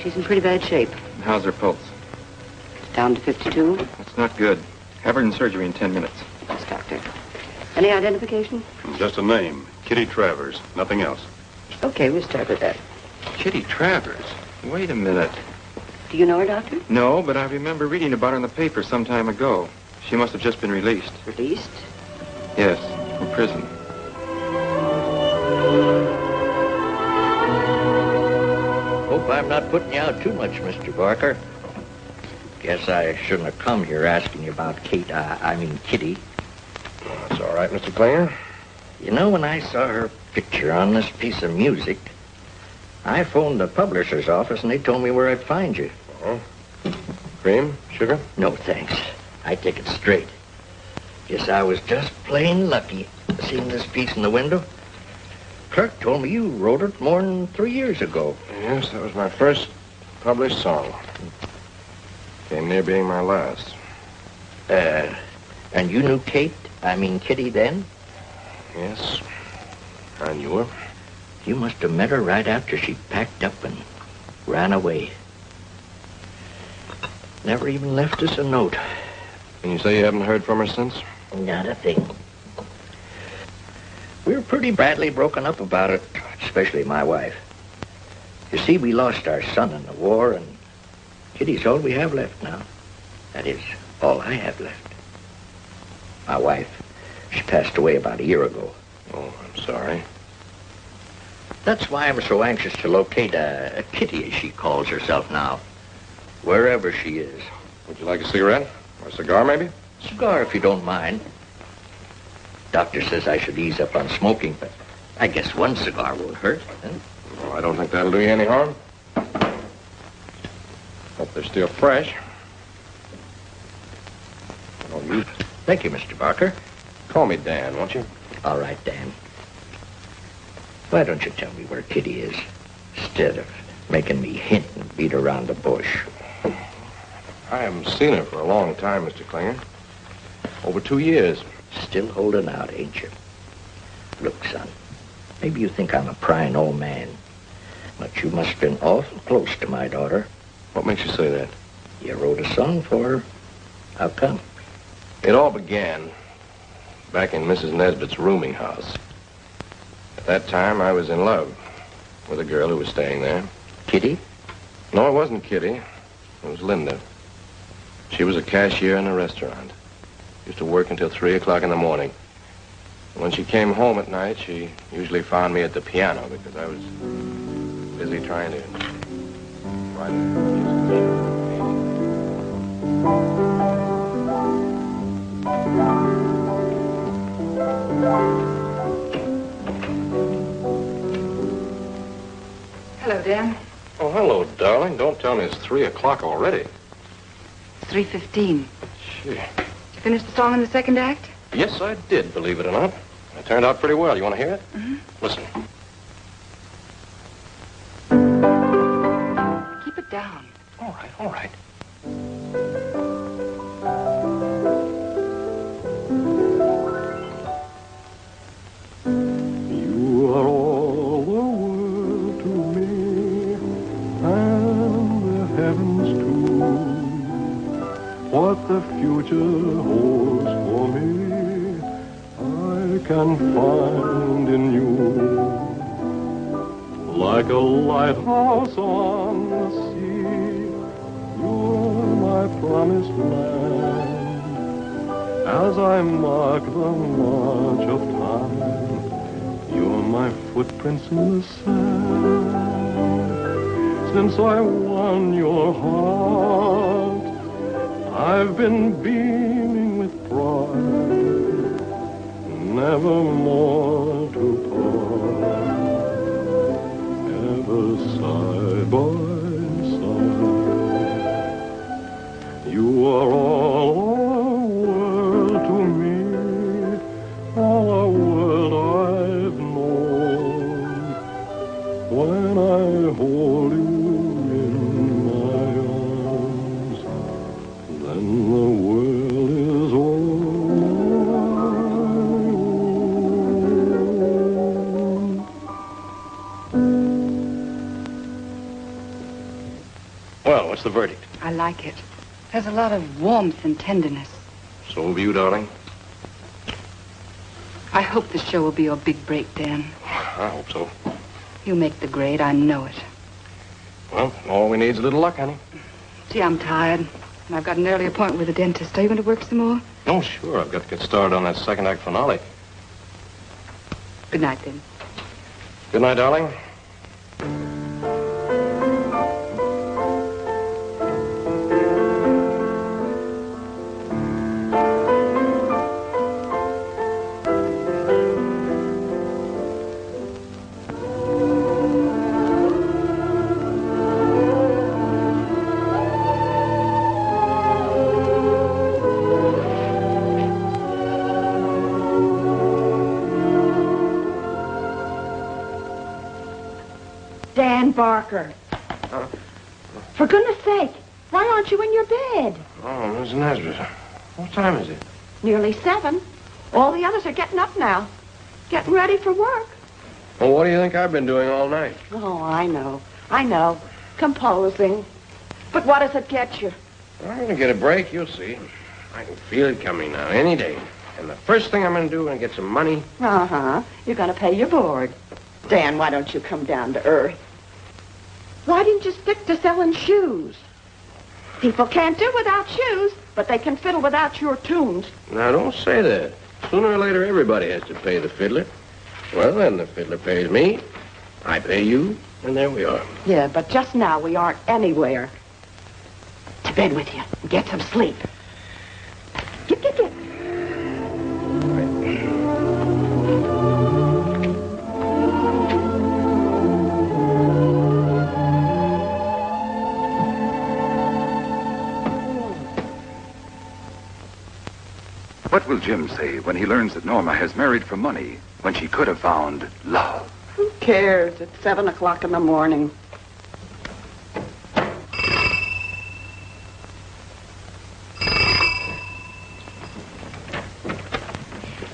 She's in pretty bad shape. How's her pulse? It's down to 52. That's not good. Have her in surgery in 10 minutes. Yes, doctor. Any identification? Just a name. Kitty Travers. Nothing else. Okay, we'll start with that. Kitty Travers? Wait a minute. Do you know her, doctor? No, but I remember reading about her in the paper some time ago. She must have just been released. Released? Yes, from prison. Hope I'm not putting you out too much, Mr. Barker. Guess I shouldn't have come here asking you about Kitty. That's all right, Mr. Klinger. You know, when I saw her picture on this piece of music, I phoned the publisher's office and they told me where I'd find you. Oh. Cream? Sugar? No, thanks. I take it straight. Guess I was just plain lucky seeing this piece in the window. Clerk told me you wrote it more than 3 years ago. Yes, that was my first published song. Came near being my last. And you knew Kitty then? Yes, I knew her. You must have met her right after she packed up and ran away. Never even left us a note. And you say you haven't heard from her since? Not a thing. We were pretty badly broken up about it, especially my wife. You see, we lost our son in the war, and Kitty's all we have left now. That is, all I have left. My wife, she passed away about a year ago. Oh, I'm sorry. That's why I'm so anxious to locate a Kitty, as she calls herself now. Wherever she is. Would you like a cigarette? Or a cigar, maybe? Cigar, if you don't mind. Doctor says I should ease up on smoking, but I guess one cigar won't hurt. Huh? Well, I don't think that'll do you any harm. Hope they're still fresh. Oh, you... Thank you, Mr. Barker. Call me Dan, won't you? All right, Dan. Why don't you tell me where Kitty is, instead of making me hint and beat around the bush? I haven't seen her for a long time, Mr. Klinger. Over 2 years. Still holding out, ain't you? Look, son, maybe you think I'm a prying old man, but you must have been awful close to my daughter. What makes you say that? You wrote a song for her. How come? It all began back in Mrs. Nesbitt's rooming house. At that time, I was in love with a girl who was staying there. Kitty? No, it wasn't Kitty. It was Linda. She was a cashier in a restaurant. Used to work until 3 o'clock in the morning. When she came home at night, she usually found me at the piano because I was busy trying to write music. Hello, Dan. Oh, hello, darling. Don't tell me it's 3 o'clock already. It's 3:15. Gee. Did you finish the song in the second act? Yes, I did, believe it or not. It turned out pretty well. You want to hear it? Mm-hmm. Listen. Keep it down. All right, all right. You are all the world to me, and the heavens too. What the future holds for me, I can find in you. Like a lighthouse on the sea, you're my promised land. As I mark the march of time, you're my footprints in the sand. Since I won your heart, I've been beaming with pride, never more to part, ever side by side. You are all a world to me, all a world I've known. When I hold you in my arms, then the world is all my own. what's the verdict? I like it. There's a lot of warmth and tenderness. So have you, darling. I hope the show will be your big break, Dan. I hope so. You make the grade, I know it. Well, all we need is a little luck, honey. Gee, I'm tired. And I've got an early appointment with the dentist. Are you going to work some more? Oh, sure. I've got to get started on that second act finale. Good night, then. Good night, darling. Dan Barker. For goodness sake, why aren't you in your bed? Oh, Miss Nesbitt. What time is it? Nearly 7. All the others are getting up now. Getting ready for work. Well, what do you think I've been doing all night? Oh, I know. Composing. But what does it get you? I'm going to get a break, you'll see. I can feel it coming now, any day. And the first thing I'm going to do when I get some money... Uh-huh. You're going to pay your board. Dan, why don't you come down to earth? Why didn't you stick to selling shoes? People can't do without shoes, but they can fiddle without your tunes. Now, don't say that. Sooner or later, everybody has to pay the fiddler. Well, then the fiddler pays me, I pay you, and there we are. Yeah, but just now we aren't anywhere. To bed with you and get some sleep. Get. What will Jim say when he learns that Norma has married for money when she could have found love? Who cares? It's 7 o'clock in the morning.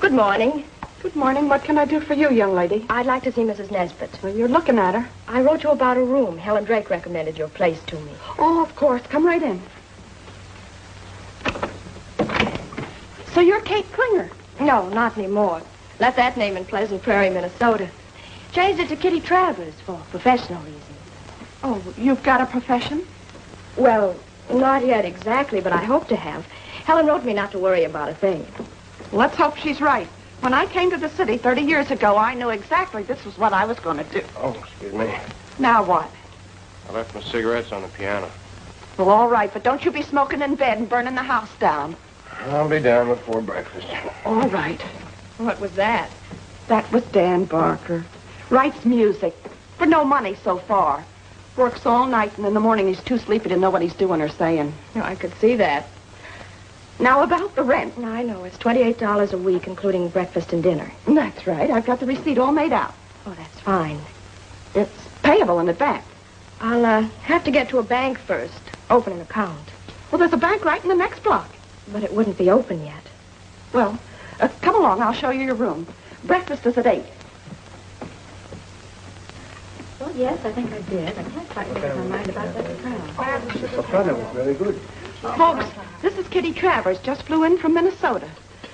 Good morning. Good morning. What can I do for you, young lady? I'd like to see Mrs. Nesbitt. Well, you're looking at her. I wrote you about a room. Helen Drake recommended your place to me. Oh, of course. Come right in. So you're Kate Klinger? No, not anymore. Left that name in Pleasant Prairie, Minnesota. Changed it to Kitty Travers for professional reasons. Oh, you've got a profession? Well, not yet exactly, but I hope to have. Helen wrote me not to worry about a thing. Let's hope she's right. When I came to the city 30 years ago, I knew exactly this was what I was going to do. Oh, excuse me. Now what? I left my cigarettes on the piano. Well, all right, but don't you be smoking in bed and burning the house down. I'll be down before breakfast. All right. What was that? That was Dan Barker. Writes music. For no money so far. Works all night, and in the morning he's too sleepy to know what he's doing or saying. No, I could see that. Now about the rent. I know. It's $28 a week, including breakfast and dinner. That's right. I've got the receipt all made out. Oh, that's fine. It's payable in advance. I'll have to get to a bank first. Open an account. Well, there's a bank right in the next block. But it wouldn't be open yet. Well, come along. I'll show you your room. Breakfast is at 8. Well, yes, I think I did. I can't quite make up my mind about that The soprano was very good. Folks, this is Kitty Travers. Just flew in from Minnesota.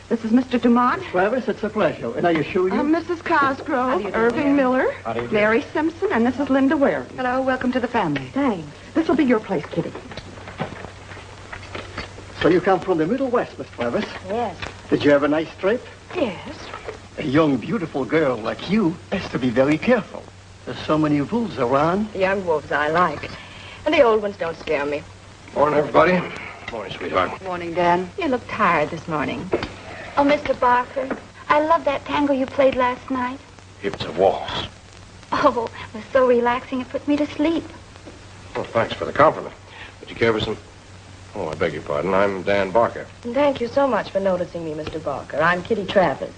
This is Mr. Dumont. Travis, it's a pleasure. And I assure you... Mrs. Cosgrove, Irving Miller, Mary Simpson, and this is Linda Ware. Hello, welcome to the family. Thanks. This will be your place, Kitty. So you come from the Middle West, Miss Travis. Yes. Did you have a nice trip? Yes. A young, beautiful girl like you has to be very careful. There's so many wolves around. The young wolves I like. And the old ones don't scare me. Morning, everybody. Morning, sweetheart. Morning, Dan. You look tired this morning. Oh, Mr. Barker, I love that tango you played last night. It's a waltz. Oh, it was so relaxing it put me to sleep. Well, thanks for the compliment. Would you care for some... Oh, I beg your pardon. I'm Dan Barker. And thank you so much for noticing me, Mr. Barker. I'm Kitty Travers.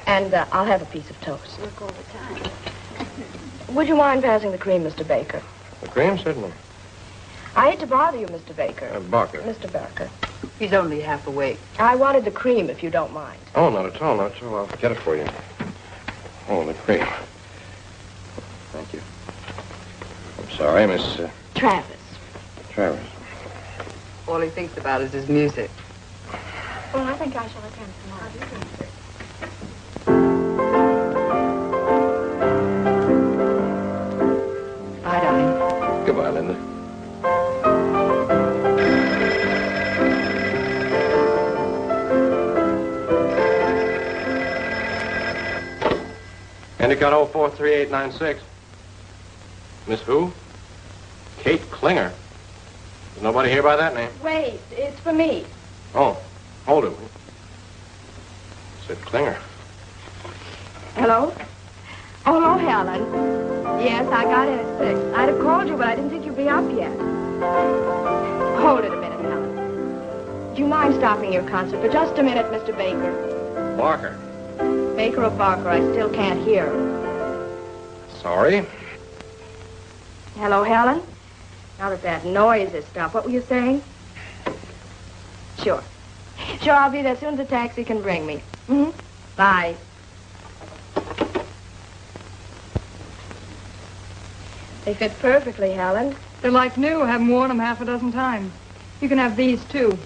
And I'll have a piece of toast. Work all the time. Would you mind passing the cream, Mr. Baker? The cream, certainly. I hate to bother you, Mr. Baker. Barker. Mr. Barker. He's only half awake. I wanted the cream, if you don't mind. Oh, not at all, not at all. I'll get it for you. Oh, the cream. Thank you. I'm sorry, Miss Travis. Travers. All he thinks about is his music. Well, I think I shall attend tomorrow. Bye, darling. Goodbye, Linda. Endicott 043896. Miss who? Kate Klinger. There's nobody here by that name. Wait, it's for me. Oh, hold it. Said Klinger. Hello? Oh, hello, Helen. Yes, I got in at 6. I'd have called you, but I didn't think you'd be up yet. Hold it a minute, Helen. Do you mind stopping your concert for just a minute, Mr. Baker? Barker. Baker or Barker, I still can't hear. Sorry. Hello, Helen? Now that that noise has stopped, what were you saying? Sure. Sure, I'll be there as soon as the taxi can bring me. Mm-hmm. Bye. They fit perfectly, Helen. They're like new. I haven't worn them half a dozen times. You can have these, too.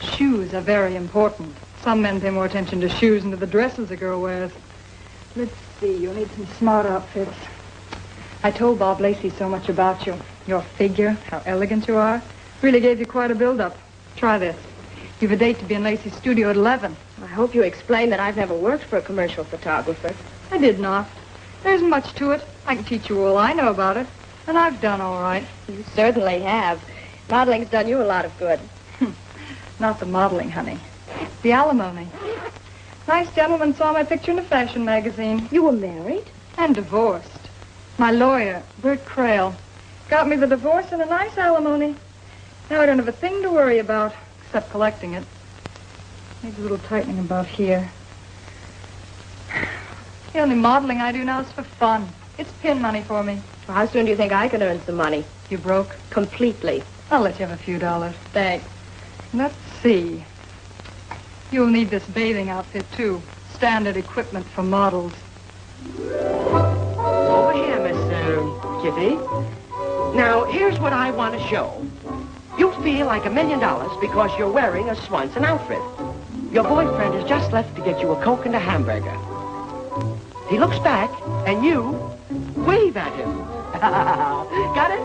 Shoes are very important. Some men pay more attention to shoes than to the dresses a girl wears. Let's see, you'll need some smart outfits. I told Bob Lacey so much about you. Your figure, how elegant you are. Really gave you quite a build-up. Try this. You've a date to be in Lacey's studio at 11. I hope you explain that I've never worked for a commercial photographer. I did not. There isn't much to it. I can teach you all I know about it. And I've done all right. You certainly have. Modeling's done you a lot of good. Not the modeling, honey. The Alimony. Nice gentleman saw my picture in a fashion magazine. You were married? And divorced. My lawyer, Bert Crail, got me the divorce and a nice alimony. Now I don't have a thing to worry about, except collecting it. Needs a little tightening about here. The only modeling I do now is for fun. It's pin money for me. Well, how soon do you think I can earn some money? You broke? Completely. I'll let you have a few dollars. Thanks. Let's see. You'll need this bathing outfit, too. Standard equipment for models. Over here, Miss Kitty. Now, here's what I want to show. You feel like $1 million because you're wearing a Swanson outfit. Your boyfriend has just left to get you a Coke and a hamburger. He looks back, and you wave at him. Got it?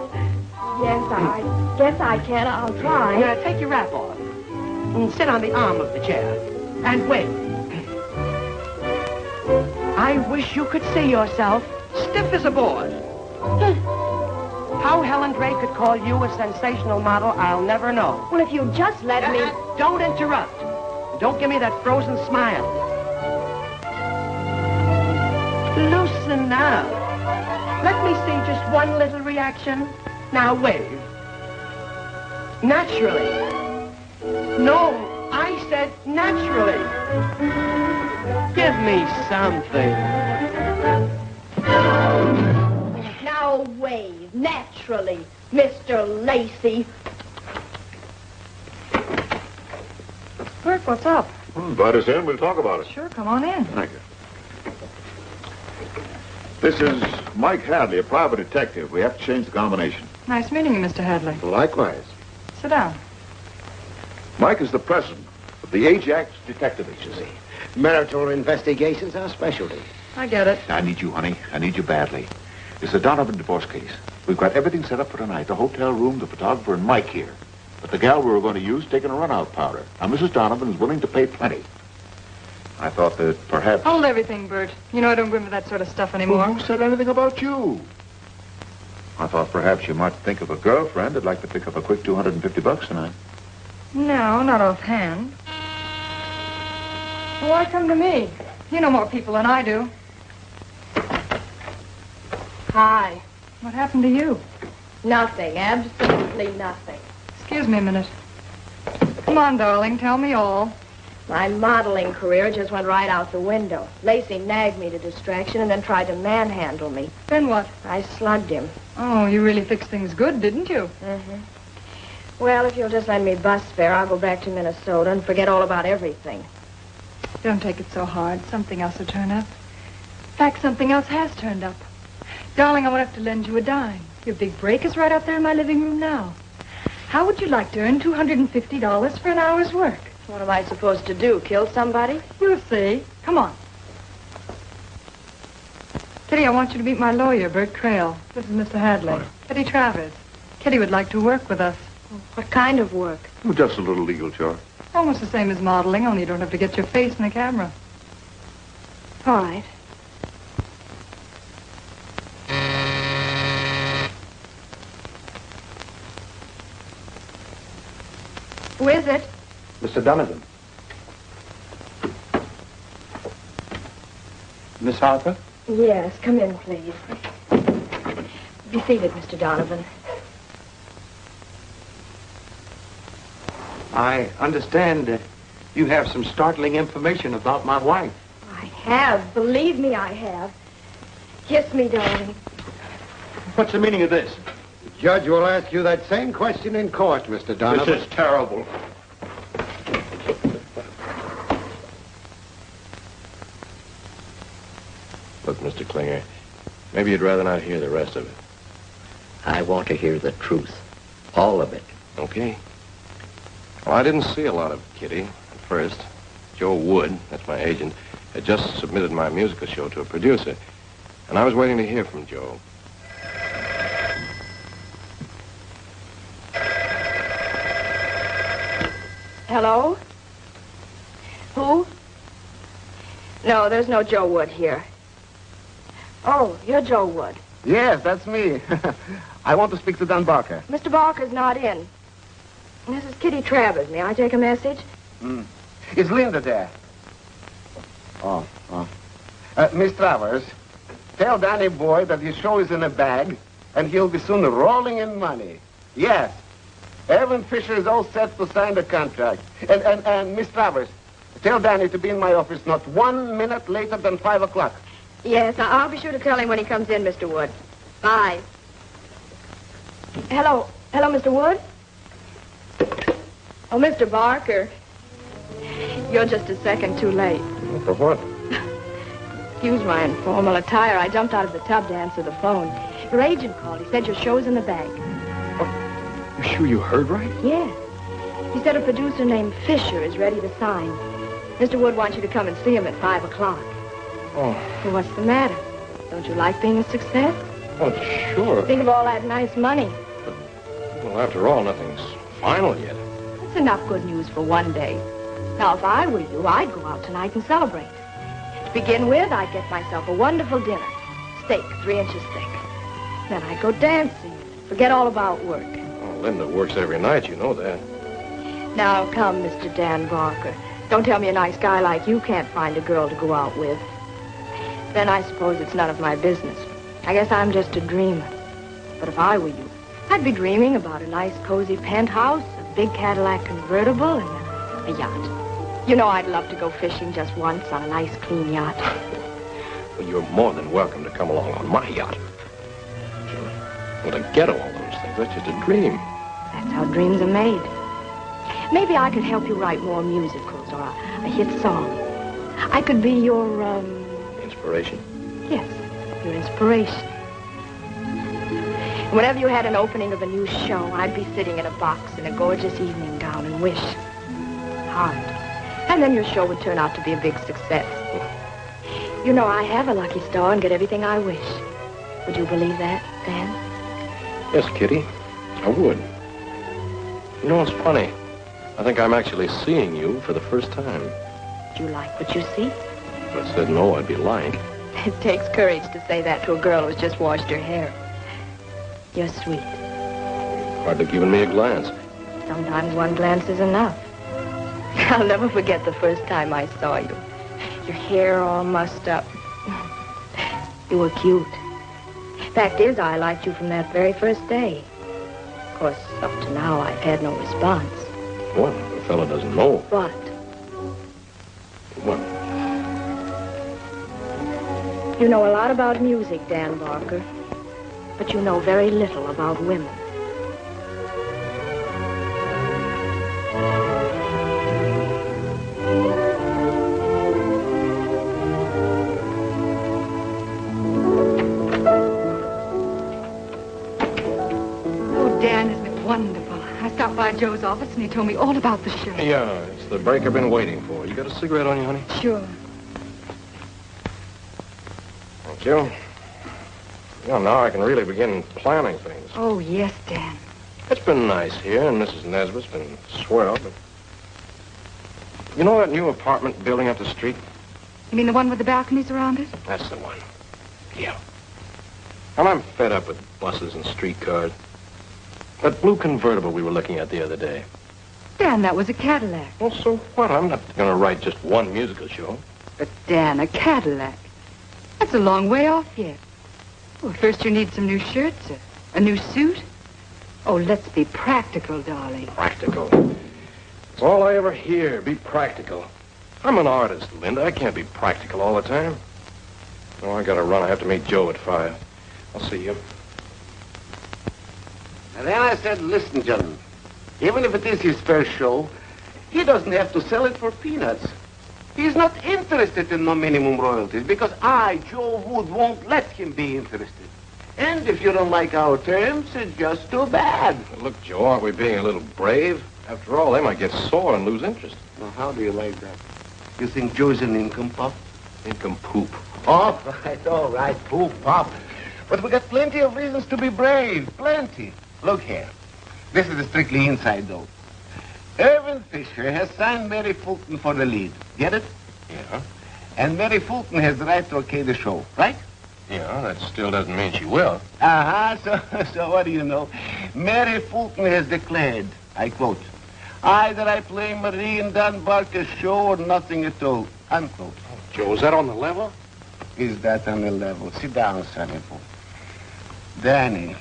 Yes, I guess I can. I'll try. Now, take your wrap off. And sit on the arm of the chair. And wait. I wish you could see yourself stiff as a board. How Helen Gray could call you a sensational model, I'll never know. Well, if you just let me... Don't interrupt. Don't give me that frozen smile. Loosen up. Let me see just one little reaction. Now wave. Naturally. No, I said naturally. Give me something. Now wave, naturally, Mr. Lacey. Bert, what's up? Invite us in. We'll talk about it. Sure, come on in. Thank you. This is Mike Hadley, a private detective. We have to change the combination. Nice meeting you, Mr. Hadley. Likewise. Sit down. Mike is the president of the Ajax Detective Agency. Marital investigations are specialty. I get it. I need you, honey. I need you badly. It's a Donovan divorce case. We've got everything set up for tonight. The hotel room, the photographer, and Mike here. But the gal we were going to use taking a run-out powder. Now, Mrs. Donovan is willing to pay plenty. I thought that perhaps... Hold everything, Bert. You know I don't go into that sort of stuff anymore. Well, who said anything about you? I thought perhaps you might think of a girlfriend that'd like to pick up a quick $250 tonight. No, not offhand. Well, why come to me? You know more people than I do. Hi. What happened to you? Nothing, absolutely nothing. Excuse me a minute. Come on, darling, tell me all. My modeling career just went right out the window. Lacey nagged me to distraction and then tried to manhandle me. Then what? I slugged him. Oh, you really fixed things good, didn't you? Mm-hmm. Well, if you'll just lend me bus fare, I'll go back to Minnesota and forget all about everything. Don't take it so hard. Something else will turn up. In fact, something else has turned up. Darling, I won't have to lend you a dime. Your big break is right out there in my living room now. How would you like to earn $250 for an hour's work? What am I supposed to do, kill somebody? You'll see. Come on. Kitty, I want you to meet my lawyer, Bert Trail. This is Mr. Hadley. Kitty Travers. Kitty would like to work with us. What kind of work? Oh, just a little legal chore. Almost the same as modeling, only you don't have to get your face in the camera. All right. Who is it? Mr. Donovan. Miss Harper? Yes, come in, please. Be seated, Mr. Donovan. I understand you have some startling information about my wife. I have. Believe me, I have. Kiss me, darling. What's the meaning of this? The judge will ask you that same question in court, Mr. Donovan. This is terrible. Look, Mr. Klinger, maybe you'd rather not hear the rest of it. I want to hear the truth. All of it. Okay. Well, I didn't see a lot of Kitty at first. Joe Wood, that's my agent, had just submitted my musical show to a producer, and I was waiting to hear from Joe. Hello? Who? No, there's no Joe Wood here. Oh, you're Joe Wood. Yes, that's me. I want to speak to Don Barker. Mr. Barker's not in. This is Kitty Travers. May I take a message? Is Linda there? Oh. Miss Travers, tell Danny Boy that his show is in a bag, and he'll be soon rolling in money. Yes. Evan Fisher is all set to sign the contract. And Miss Travers, tell Danny to be in my office not 1 minute later than 5 o'clock. Yes, I'll be sure to tell him when he comes in, Mr. Wood. Bye. Hello, Mr. Wood? Oh, Mr. Barker. You're just a second too late. For what? Excuse my informal attire. I jumped out of the tub to answer the phone. Your agent called. He said your show's in the bag. You sure you heard right? Yes. He said a producer named Fisher is ready to sign. Mr. Wood wants you to come and see him at 5 o'clock. Oh. Well, what's the matter? Don't you like being a success? Oh, sure. Think of all that nice money. Well, after all, nothing's final yet. That's enough good news for one day. Now, if I were you, I'd go out tonight and celebrate. To begin with, I'd get myself a wonderful dinner. Steak, 3 inches thick. Then I'd go dancing. Forget all about work. Oh, Linda works every night, you know that. Now, come, Mr. Dan Barker. Don't tell me a nice guy like you can't find a girl to go out with. Then I suppose it's none of my business. I guess I'm just a dreamer. But if I were you, I'd be dreaming about a nice, cozy penthouse, a big Cadillac convertible, and a yacht. You know I'd love to go fishing just once on a nice, clean yacht. Well, you're more than welcome to come along on my yacht. Well, to get all those things, that's just a dream. That's how dreams are made. Maybe I could help you write more musicals or a hit song. I could be your, Inspiration? Yes, your inspiration. Whenever you had an opening of a new show, I'd be sitting in a box in a gorgeous evening gown and wish hard. And then your show would turn out to be a big success. You know, I have a lucky star and get everything I wish. Would you believe that, Dan? Yes, Kitty, I would. You know, it's funny. I think I'm actually seeing you for the first time. Do you like what you see? If I said no, I'd be lying. It takes courage to say that to a girl who's just washed her hair. You're sweet. Hardly given me a glance. Sometimes one glance is enough. I'll never forget the first time I saw you. Your hair all mussed up. You were cute. Fact is, I liked you from that very first day. Of course, up to now, I've had no response. Well, the fellow doesn't know. What? What? You know a lot about music, Dan Barker, but you know very little about women. Oh, Dan, isn't it wonderful? I stopped by Joe's office and he told me all about the show. Yeah, it's the break I've been waiting for. You got a cigarette on you, honey? Sure. Thank you. Yeah, now I can really begin planning things. Oh, yes, Dan. It's been nice here, and Mrs. Nesbitt's been swell, but... You know that new apartment building up the street? You mean the one with the balconies around it? That's the one. Yeah. And I'm fed up with buses and streetcars. That blue convertible we were looking at the other day. Dan, that was a Cadillac. Well, so what? I'm not going to write just one musical show. But, Dan, a Cadillac. That's a long way off yet. Well, first you need some new shirts, a new suit. Oh, let's be practical, darling. Practical. It's all I ever hear, be practical. I'm an artist, Linda. I can't be practical all the time. Oh, I got to run. I have to meet Joe at 5. I'll see you. And then I said, listen, gentlemen, even if it is his first show, he doesn't have to sell it for peanuts. He's not interested in no minimum royalties because I, Joe Wood, won't let him be interested. And if you don't like our terms, it's just too bad. Look, Joe, aren't we being a little brave? After all, they might get sore and lose interest. Now, how do you like that? You think Joe's an income-pop? Income-poop. All right, poop-pop. But we got plenty of reasons to be brave, plenty. Look here. This is a strictly inside, though. Irvin Fisher has signed Mary Fulton for the lead. Get it? Yeah. And Mary Fulton has the right to okay the show, right? Yeah, that still doesn't mean she will. So what do you know? Mary Fulton has declared, I quote, either I play Marie and Don Barker's show or nothing at all, unquote. Oh, Joe, is that on the level? Is that on the level? Sit down, sonny boy. Danny,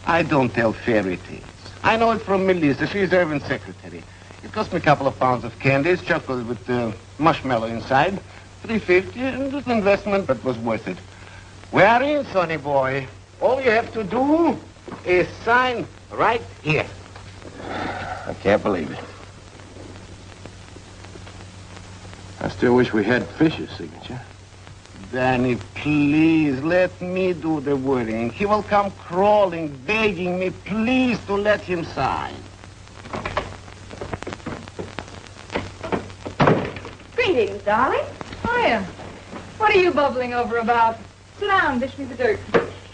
I don't tell fairy tales. I know it from Melissa. She's Irvin's secretary. It cost me a couple of pounds of candies, chocolate with marshmallow inside. $3.50, and it's an investment, but was worth it. We're in, sonny boy. All you have to do is sign right here. I can't believe it. I still wish we had Fisher's signature. Danny, please, let me do the worrying. He will come crawling, begging me, please, to let him sign. Greetings, darling. Hiya. What are you bubbling over about? Sit down, dish me the dirt.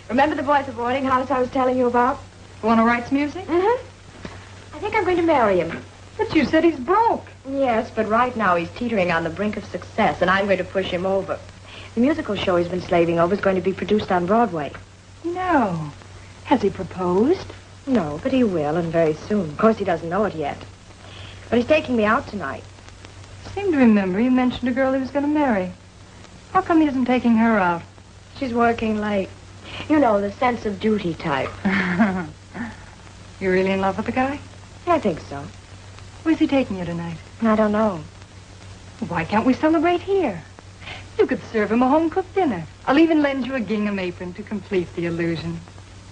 Remember the boy at the boarding house I was telling you about? The one who writes music? Mm-hmm. I think I'm going to marry him. But you said he's broke. Yes, but right now he's teetering on the brink of success, and I'm going to push him over. The musical show he's been slaving over is going to be produced on Broadway. No. Has he proposed? No, but he will, and very soon. Of course, he doesn't know it yet. But he's taking me out tonight. I seem to remember he mentioned a girl he was going to marry. How come he isn't taking her out? She's working late. You know, the sense of duty type. You really in love with the guy? I think so. Where's he taking you tonight? I don't know. Why can't we celebrate here? You could serve him a home-cooked dinner. I'll even lend you a gingham apron to complete the illusion.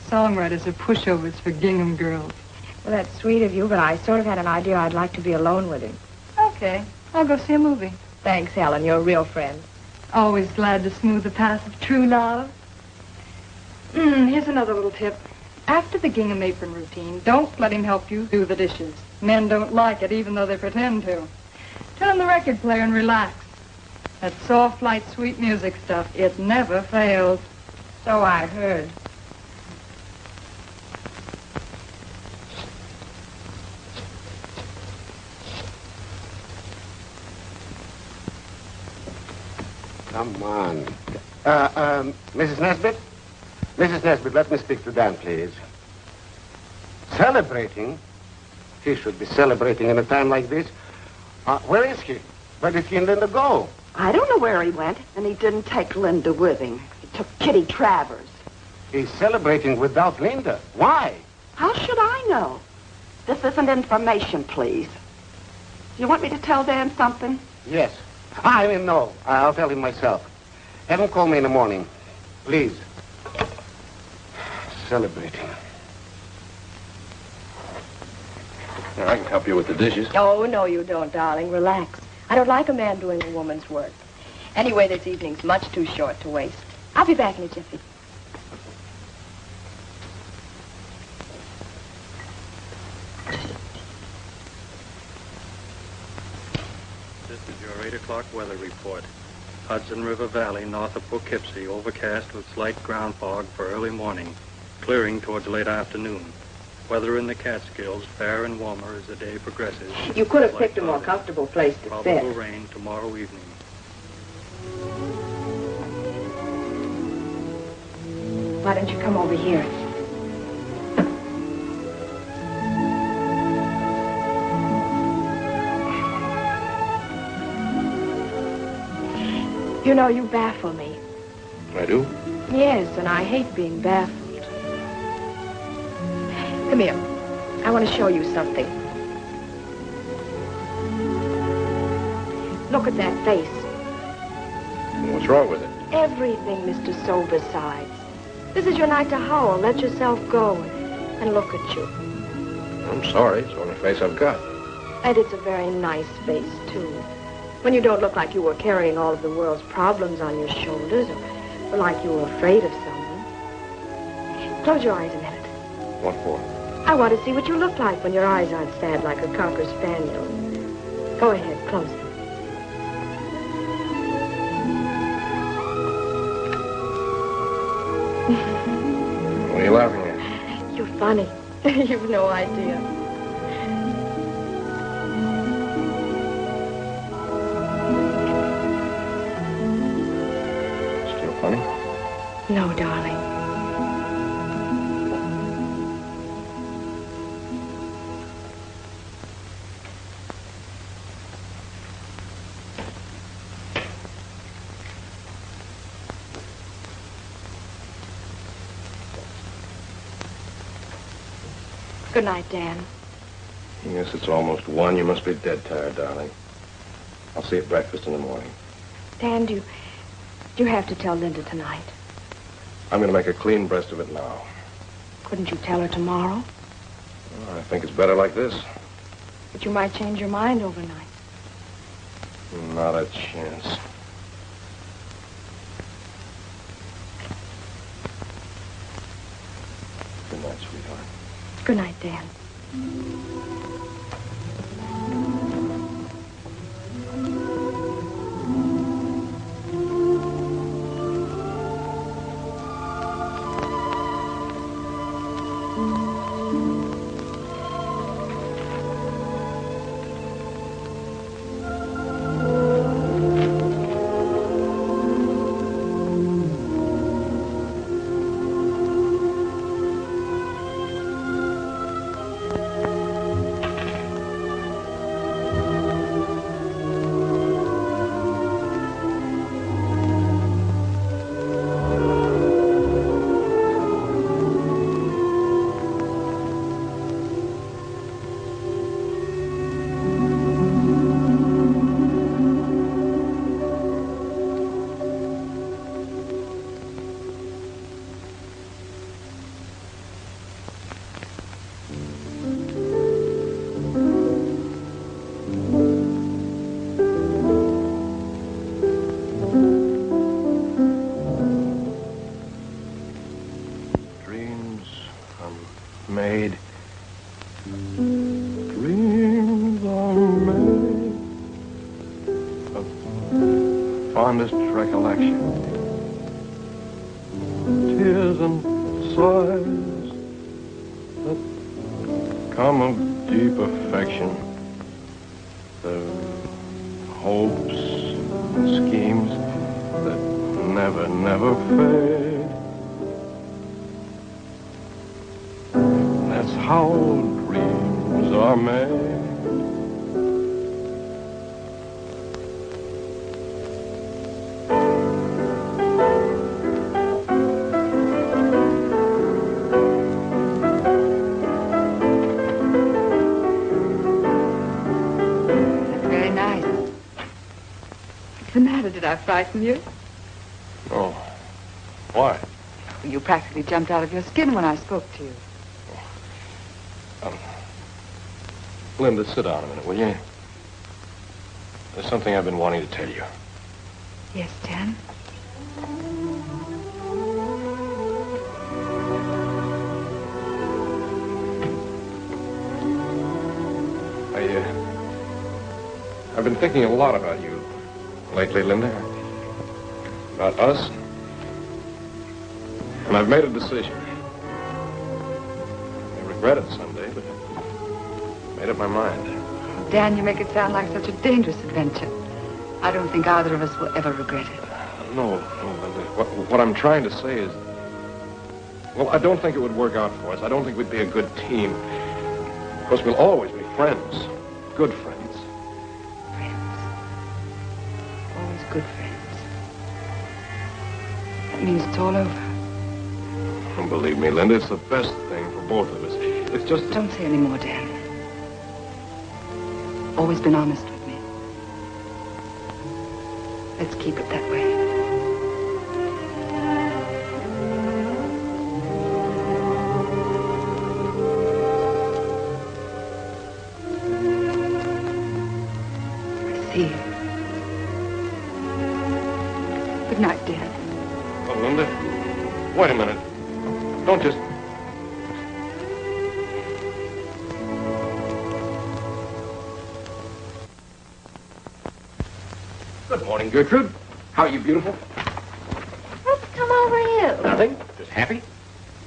Songwriters are pushovers for gingham girls. Well, that's sweet of you, but I sort of had an idea I'd like to be alone with him. Okay. I'll go see a movie. Thanks, Helen. You're a real friend. Always glad to smooth the path of true love. Here's another little tip. After the gingham apron routine, don't let him help you do the dishes. Men don't like it, even though they pretend to. Turn on the record player and relax. That soft, light, sweet music stuff, it never fails. So I heard. Come on. Mrs. Nesbitt? Mrs. Nesbitt, let me speak to Dan, please. Celebrating? He should be celebrating in a time like this. Where is he? Where did he and Linda go? I don't know where he went, and he didn't take Linda with him. He took Kitty Travers. He's celebrating without Linda. Why? How should I know? This isn't information, please. Do you want me to tell Dan something? Yes. I mean, no. I'll tell him myself. Have him call me in the morning. Please. Celebrating. Here, I can help you with the dishes. Oh, no, you don't, darling. Relax. I don't like a man doing a woman's work. Anyway, this evening's much too short to waste. I'll be back in a jiffy. your 8 o'clock weather report. Hudson River Valley, north of Poughkeepsie, overcast with slight ground fog for early morning, clearing towards late afternoon. Weather in the Catskills, fair and warmer as the day progresses. You could have Slight picked a more cloudiness. comfortable place to Probable sit. rain tomorrow evening. Why don't you come over here? You know, you baffle me. I do? Yes, and I hate being baffled. Come here. I want to show you something. Look at that face. What's wrong with it? Everything Mr. Sober sides. This is your night to howl. Let yourself go and look at you. I'm sorry. It's the only face I've got. And it's a very nice face, too. When you don't look like you were carrying all of the world's problems on your shoulders or like you were afraid of someone. Close your eyes a minute. What for? I want to see what you look like when your eyes aren't sad like a Cocker Spaniel. Go ahead, close them. What are you laughing at? You're funny. You've no idea. Still funny? No, darling. Good night, Dan. Yes, it's almost 1. You must be dead tired, darling. I'll see you at breakfast in the morning. Dan, do you have to tell Linda tonight? I'm going to make a clean breast of it now. Couldn't you tell her tomorrow? Well, I think it's better like this. But you might change your mind overnight. Not a chance. Good night, sweetheart. Good night, Dan. Made. Dreams are made of fondest recollection. Tears and sighs that come of deep affection. The hopes and schemes that never, never fade. That's how dreams are made. That's very nice. What's the matter? Did I frighten you? Oh. Why? You practically jumped out of your skin when I spoke to you. Linda, sit down a minute, will you? There's something I've been wanting to tell you. Yes, Dan? I've been thinking a lot about you lately, Linda. About us. And I've made a decision. I regret it someday, but I've made up my mind. Dan, you make it sound like such a dangerous adventure. I don't think either of us will ever regret it. No, Linda. What I'm trying to say is... Well, I don't think it would work out for us. I don't think we'd be a good team. Of course, we'll always be friends. Good friends. Always good friends. That means it's all over. And believe me, Linda, it's the best thing for both of us. It's just... Don't say any more, Dan. Always been honest with me. Let's keep it that way. See you. Good night, Dan. Oh, Linda, wait a minute. Don't just... Good morning, Gertrude. How are you, beautiful? What's come over you? Nothing. Just happy.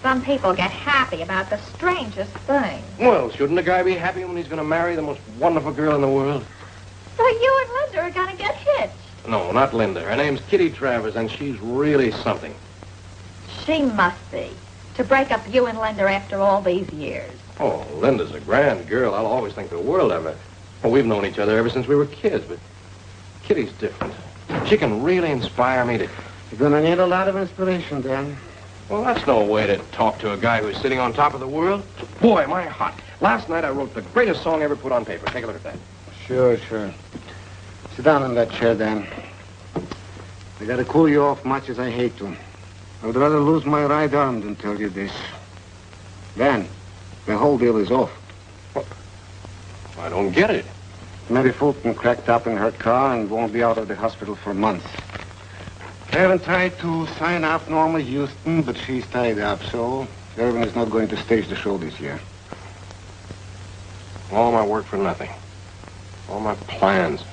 Some people get happy about the strangest thing. Well, shouldn't a guy be happy when he's going to marry the most wonderful girl in the world? So you and Linda are going to get hitched. No, not Linda. Her name's Kitty Travers, and she's really something. She must be. To break up you and Linda after all these years. Oh, Linda's a grand girl. I'll always think the world of her. Well, we've known each other ever since we were kids, but Kitty's different. She can really inspire me to... You're gonna need a lot of inspiration, Dan. Well, that's no way to talk to a guy who's sitting on top of the world. Boy, am I hot. Last night I wrote the greatest song ever put on paper. Take a look at that. Sure. Sit down in that chair, Dan. I gotta cool you off much as I hate to. I would rather lose my right arm than tell you this. Dan, the whole deal is off. What? I don't get it. Mary Fulton cracked up in her car and won't be out of the hospital for months. I haven't tried to sign up Norma Houston, but she's tied up, so Irvin is not going to stage the show this year. All my work for nothing. All my plans.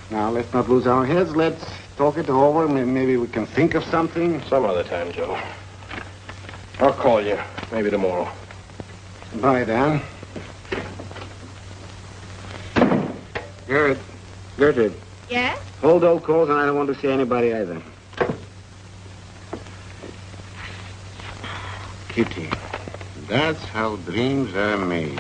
Now, let's not lose our heads. Let's talk it over. Maybe we can think of something. Some other time, Joe. I'll call you. Maybe tomorrow. Bye, Dan. Gertrude. Yes? Hold all calls, and I don't want to see anybody either. Kitty, that's how dreams are made.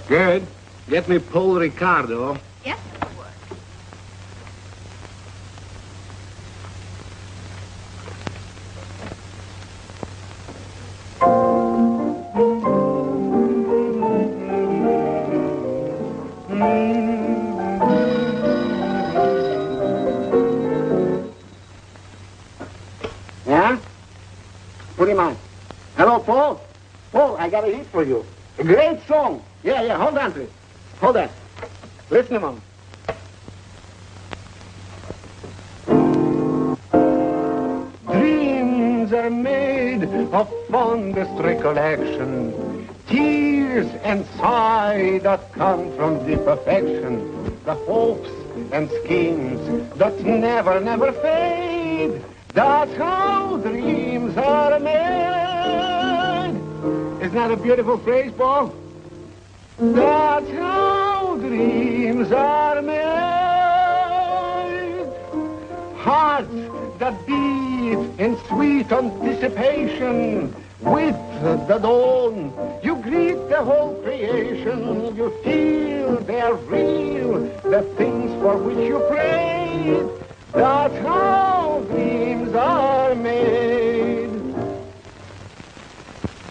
Good. Get me Paul Ricardo. Yes, it would. Yeah? Put him on. Hello, Paul? Paul, I got a hit for you. A great song. Yeah, hold on to it. Hold on. Listen a moment. Dreams are made of fondest recollection, tears and sighs that come from deep affection, the hopes and schemes that never fade. That's how dreams are made. Isn't that a beautiful phrase, Paul? That's how dreams are made. Hearts that beat in sweet anticipation. With the dawn, you greet the whole creation. You feel they're real, the things for which you prayed. That's how dreams are made.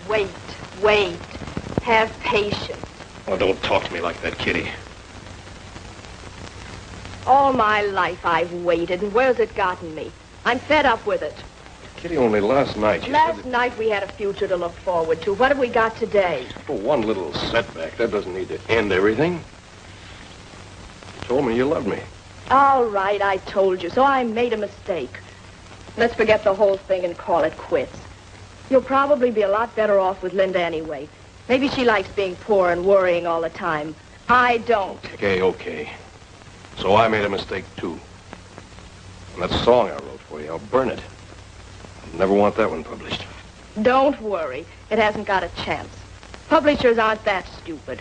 Wait. Have patience. Oh, don't talk to me like that, Kitty. All my life I've waited, and where's it gotten me? I'm fed up with it. Kitty, only last night you Last said that... night we had a future to look forward to. What have we got today? Oh, one little setback. That doesn't need to end everything. You told me you loved me. All right, I told you, so I made a mistake. Let's forget the whole thing and call it quits. You'll probably be a lot better off with Linda anyway. Maybe she likes being poor and worrying all the time. I don't. Okay. So I made a mistake, too. And that song I wrote for you, I'll burn it. I'll never want that one published. Don't worry. It hasn't got a chance. Publishers aren't that stupid.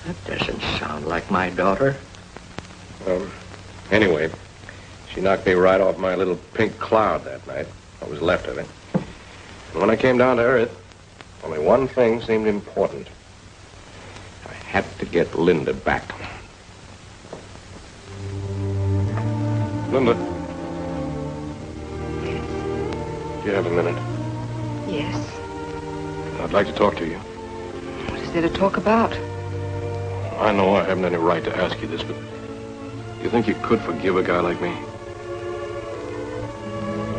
That doesn't sound like my daughter. Anyway, she knocked me right off my little pink cloud that night. What was left of it. And when I came down to earth, only one thing seemed important. I had to get Linda back. Linda. Do you have a minute? Yes. I'd like to talk to you. What is there to talk about? I know I haven't any right to ask you this, but do you think you could forgive a guy like me?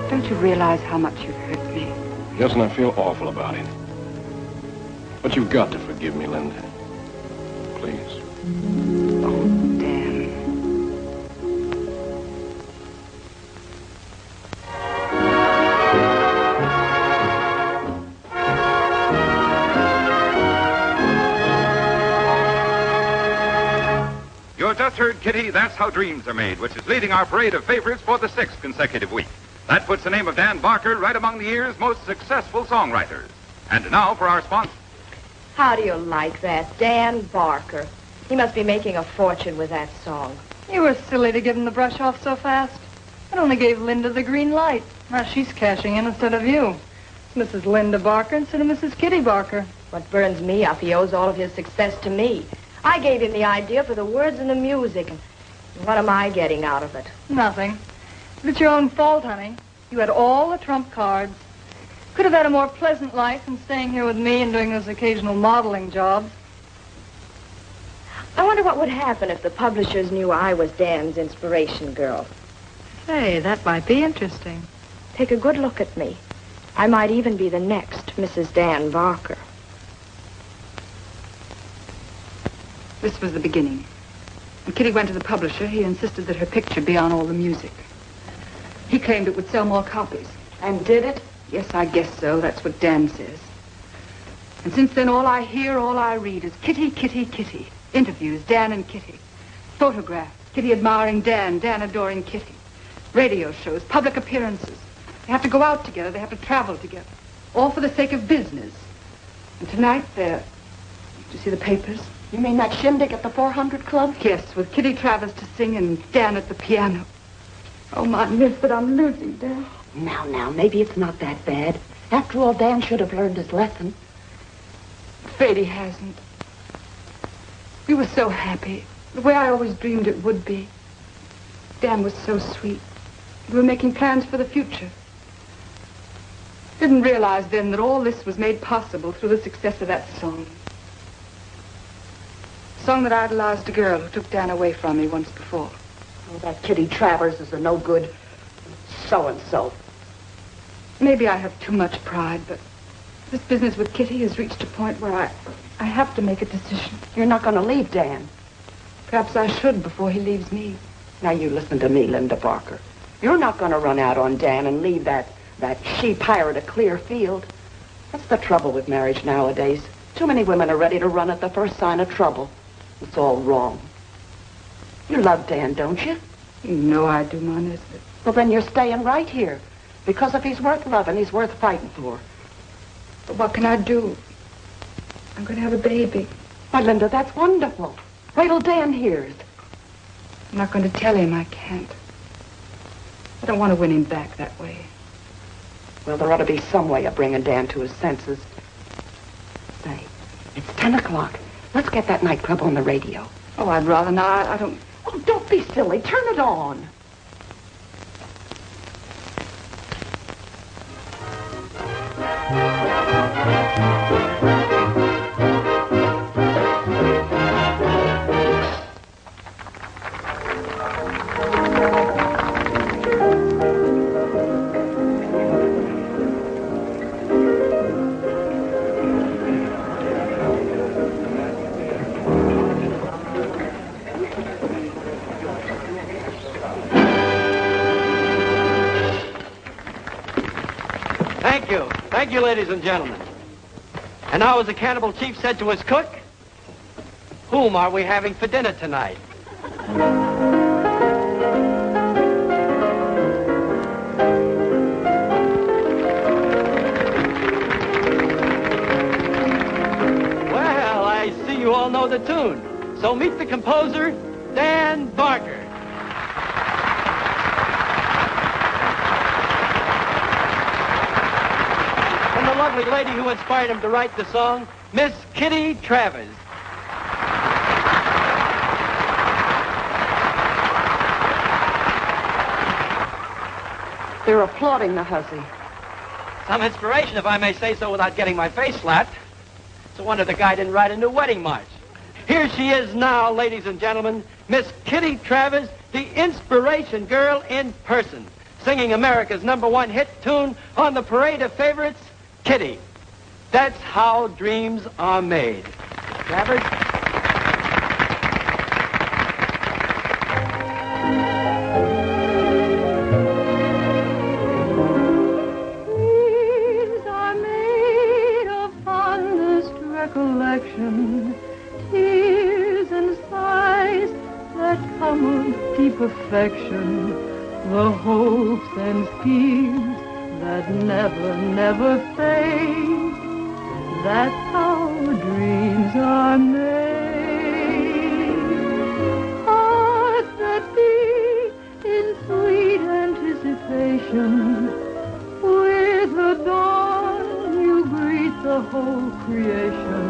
Don't you realize how much you've hurt me? Yes, and I feel awful about it. But you've got to forgive me, Linda. Please. Oh, Dan. You just heard Kitty, That's How Dreams Are Made, which is leading our parade of favorites for the 6th consecutive week. That puts the name of Dan Barker right among the year's most successful songwriters. And now for our sponsor. How do you like that? Dan Barker. He must be making a fortune with that song. You were silly to give him the brush off so fast. It only gave Linda the green light. Now she's cashing in instead of you. It's Mrs. Linda Barker instead of Mrs. Kitty Barker. What burns me up, he owes all of his success to me. I gave him the idea for the words and the music. And what am I getting out of it? Nothing. But it's your own fault, honey. You had all the trump cards. Could have had a more pleasant life than staying here with me and doing those occasional modeling jobs. I wonder what would happen if the publishers knew I was Dan's inspiration girl. Say, that might be interesting. Take a good look at me. I might even be the next Mrs. Dan Barker. This was the beginning. When Kitty went to the publisher, he insisted that her picture be on all the music. He claimed it would sell more copies. And did it? Yes, I guess so. That's what Dan says. And since then, all I hear, all I read is Kitty, Kitty, Kitty. Interviews, Dan and Kitty. Photographs, Kitty admiring Dan, Dan adoring Kitty. Radio shows, public appearances. They have to go out together. They have to travel together. All for the sake of business. And tonight, did you see the papers? You mean that shindig at the 400 Club? Yes, with Kitty Travers to sing and Dan at the piano. Oh, my miss, but I'm losing, Dan. Now, maybe it's not that bad. After all, Dan should have learned his lesson. Afraid he hasn't. We were so happy, the way I always dreamed it would be. Dan was so sweet. We were making plans for the future. Didn't realize then that all this was made possible through the success of that song. A song that idolized a girl who took Dan away from me once before. Oh, that Kitty Travers is a no good so-and-so. Maybe I have too much pride, but this business with Kitty has reached a point where I have to make a decision. You're not going to leave Dan. Perhaps I should before he leaves me. Now, you listen to me, Linda Barker. You're not going to run out on Dan and leave that she-pirate a clear field. That's the trouble with marriage nowadays. Too many women are ready to run at the first sign of trouble. It's all wrong. You love Dan, don't you? You know I do, my Nisbet. Well, then you're staying right here. Because if he's worth loving, he's worth fighting for. But what can I do? I'm going to have a baby. Why, Linda, that's wonderful. Wait till Dan hears. I'm not going to tell him I can't. I don't want to win him back that way. Well, there ought to be some way of bringing Dan to his senses. Say, it's 10 o'clock. Let's get that nightclub on the radio. Oh, I'd rather not. I don't... Oh, don't be silly. Turn it on. Thank you. Thank you, ladies and gentlemen. And now, as the cannibal chief said to his cook, whom are we having for dinner tonight? Well, I see you all know the tune. So meet the composer, Dan Barker. And the lovely lady who inspired him to write the song, Miss Kitty Travers. They're applauding the hussy. Some inspiration, if I may say so without getting my face slapped. It's a wonder the guy didn't write a new wedding march. Here she is now, ladies and gentlemen, Miss Kitty Travers, the inspiration girl in person, singing America's #1 hit tune on the parade of favorites, Kitty. That's how dreams are made. Travers? Dreams are made of fondest recollection, tears and sighs that come of deep affection, the hopes and schemes that never fade. That's how dreams are made. Hearts that beat in sweet anticipation, with the dawn you greet the whole creation.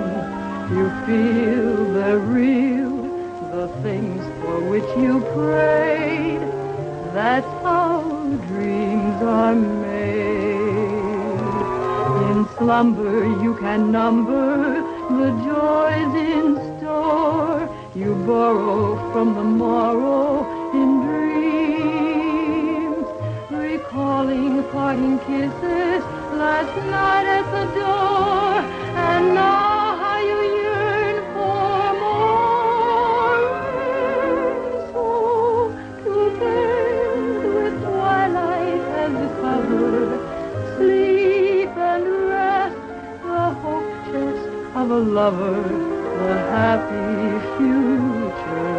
You feel they're real, the things for which you prayed. That's how dreams are made. In slumber you can number the joys in store. You borrow from the morrow in dreams, recalling parting kisses last night at the door, and now how you yearn for more. And so to bed with twilight as the cover, sleep and rest, the hope chest of a lover, the happy future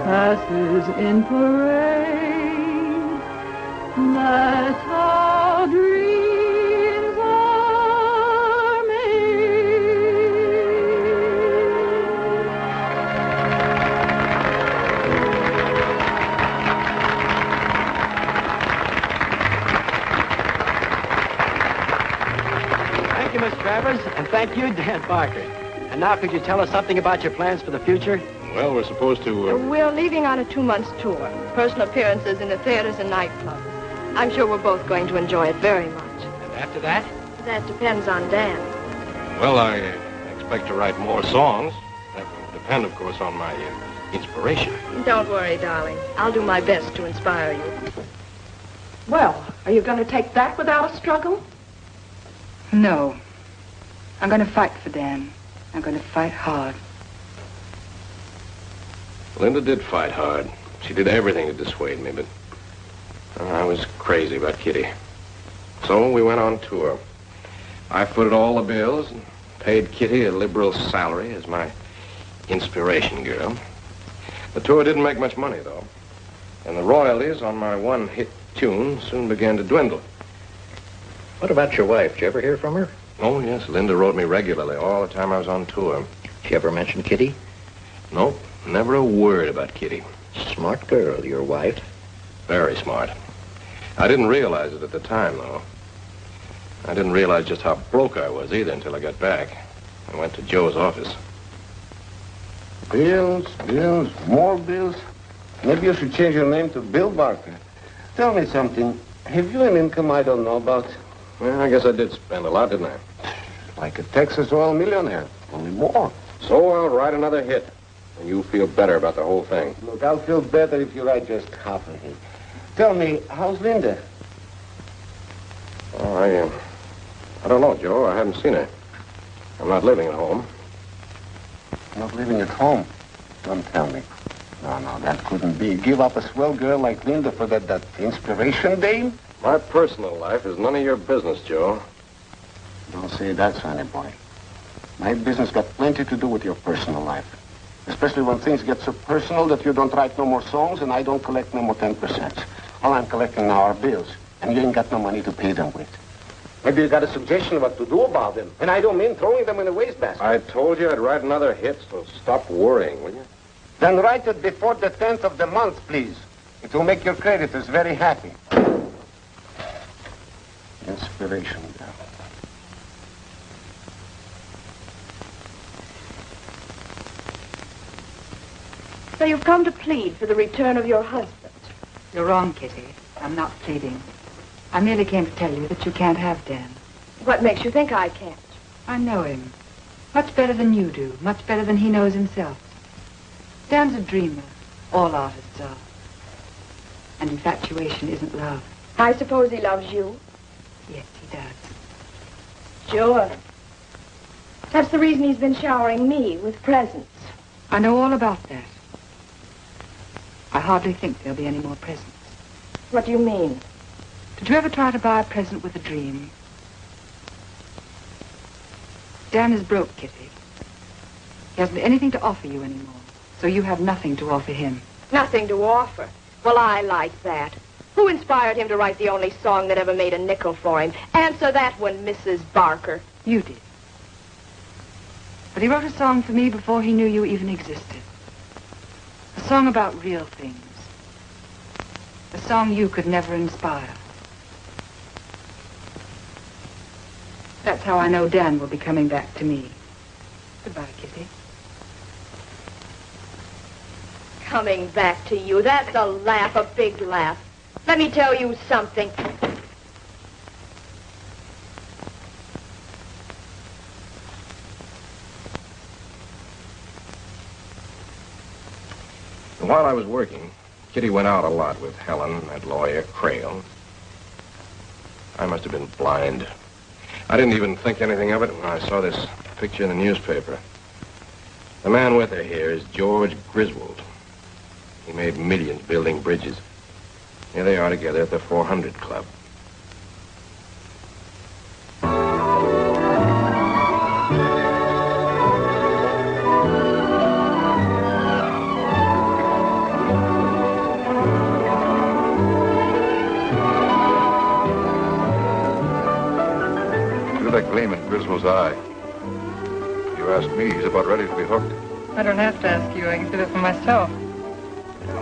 passes in parade. That's how dreams are Thank you, Miss Travers, and thank you, Dan Barker. And now, could you tell us something about your plans for the future? Well, we're supposed to... We're leaving on a 2-month tour. Personal appearances in the theaters and nightclubs. I'm sure we're both going to enjoy it very much. And after that? That depends on Dan. Well, I expect to write more songs. That will depend, of course, on my inspiration. Don't worry, darling. I'll do my best to inspire you. Well, are you going to take that without a struggle? No. I'm going to fight for Dan. I'm going to fight hard. Linda did fight hard. She did everything to dissuade me, but I was crazy about Kitty. So we went on tour. I footed all the bills and paid Kitty a liberal salary as my inspiration girl. The tour didn't make much money, though. And the royalties on my one-hit tune soon began to dwindle. What about your wife? Did you ever hear from her? Oh, yes. Linda wrote me regularly all the time I was on tour. She ever mention Kitty? Nope. Never a word about Kitty. Smart girl, your wife. Very smart. I didn't realize it at the time, though. I didn't realize just how broke I was either until I got back. I went to Joe's office. Bills, more bills. Maybe you should change your name to Bill Barker. Tell me something. Have you an income I don't know about? Well, I guess I did spend a lot, didn't I? Like a Texas oil millionaire, only more. So I'll write another hit, and you'll feel better about the whole thing. Look, I'll feel better if you write just half a hit. Tell me, how's Linda? Oh, I don't know, Joe. I haven't seen her. I'm not living at home. Not living at home? Don't tell me. No, that couldn't be. Give up a swell girl like Linda for that inspiration dame? My personal life is none of your business, Joe. Don't say that, sonny boy. My business got plenty to do with your personal life. Especially when things get so personal that you don't write no more songs and I don't collect no more 10%. All I'm collecting now are bills, and you ain't got no money to pay them with. Maybe you got a suggestion what to do about them. And I don't mean throwing them in the wastebasket. I told you I'd write another hit, so stop worrying, will you? Then write it before the 10th of the month, please. It will make your creditors very happy. Inspiration, girl. So you've come to plead for the return of your husband. You're wrong, Kitty. I'm not pleading. I merely came to tell you that you can't have Dan. What makes you think I can't? I know him. Much better than you do. Much better than he knows himself. Dan's a dreamer. All artists are. And infatuation isn't love. I suppose he loves you. Yes, he does. Sure. That's the reason he's been showering me with presents. I know all about that. I hardly think there'll be any more presents. What do you mean? Did you ever try to buy a present with a dream? Dan is broke, Kitty. He hasn't anything to offer you anymore, so you have nothing to offer him. Nothing to offer. Well, I like that. Who inspired him to write the only song that ever made a nickel for him? Answer that one, Mrs. Barker. You did. But he wrote a song for me before he knew you even existed. A song about real things. A song you could never inspire. That's how I know Dan will be coming back to me. Goodbye, Kitty. Coming back to you. That's a laugh, a big laugh. Let me tell you something. While I was working, Kitty went out a lot with Helen, that lawyer, Crail. I must have been blind. I didn't even think anything of it when I saw this picture in the newspaper. The man with her here is George Griswold. He made millions building bridges. Here they are together at the 400 Club. That gleam in Griswold's eye. You ask me, he's about ready to be hooked. I don't have to ask you. I can see that for myself.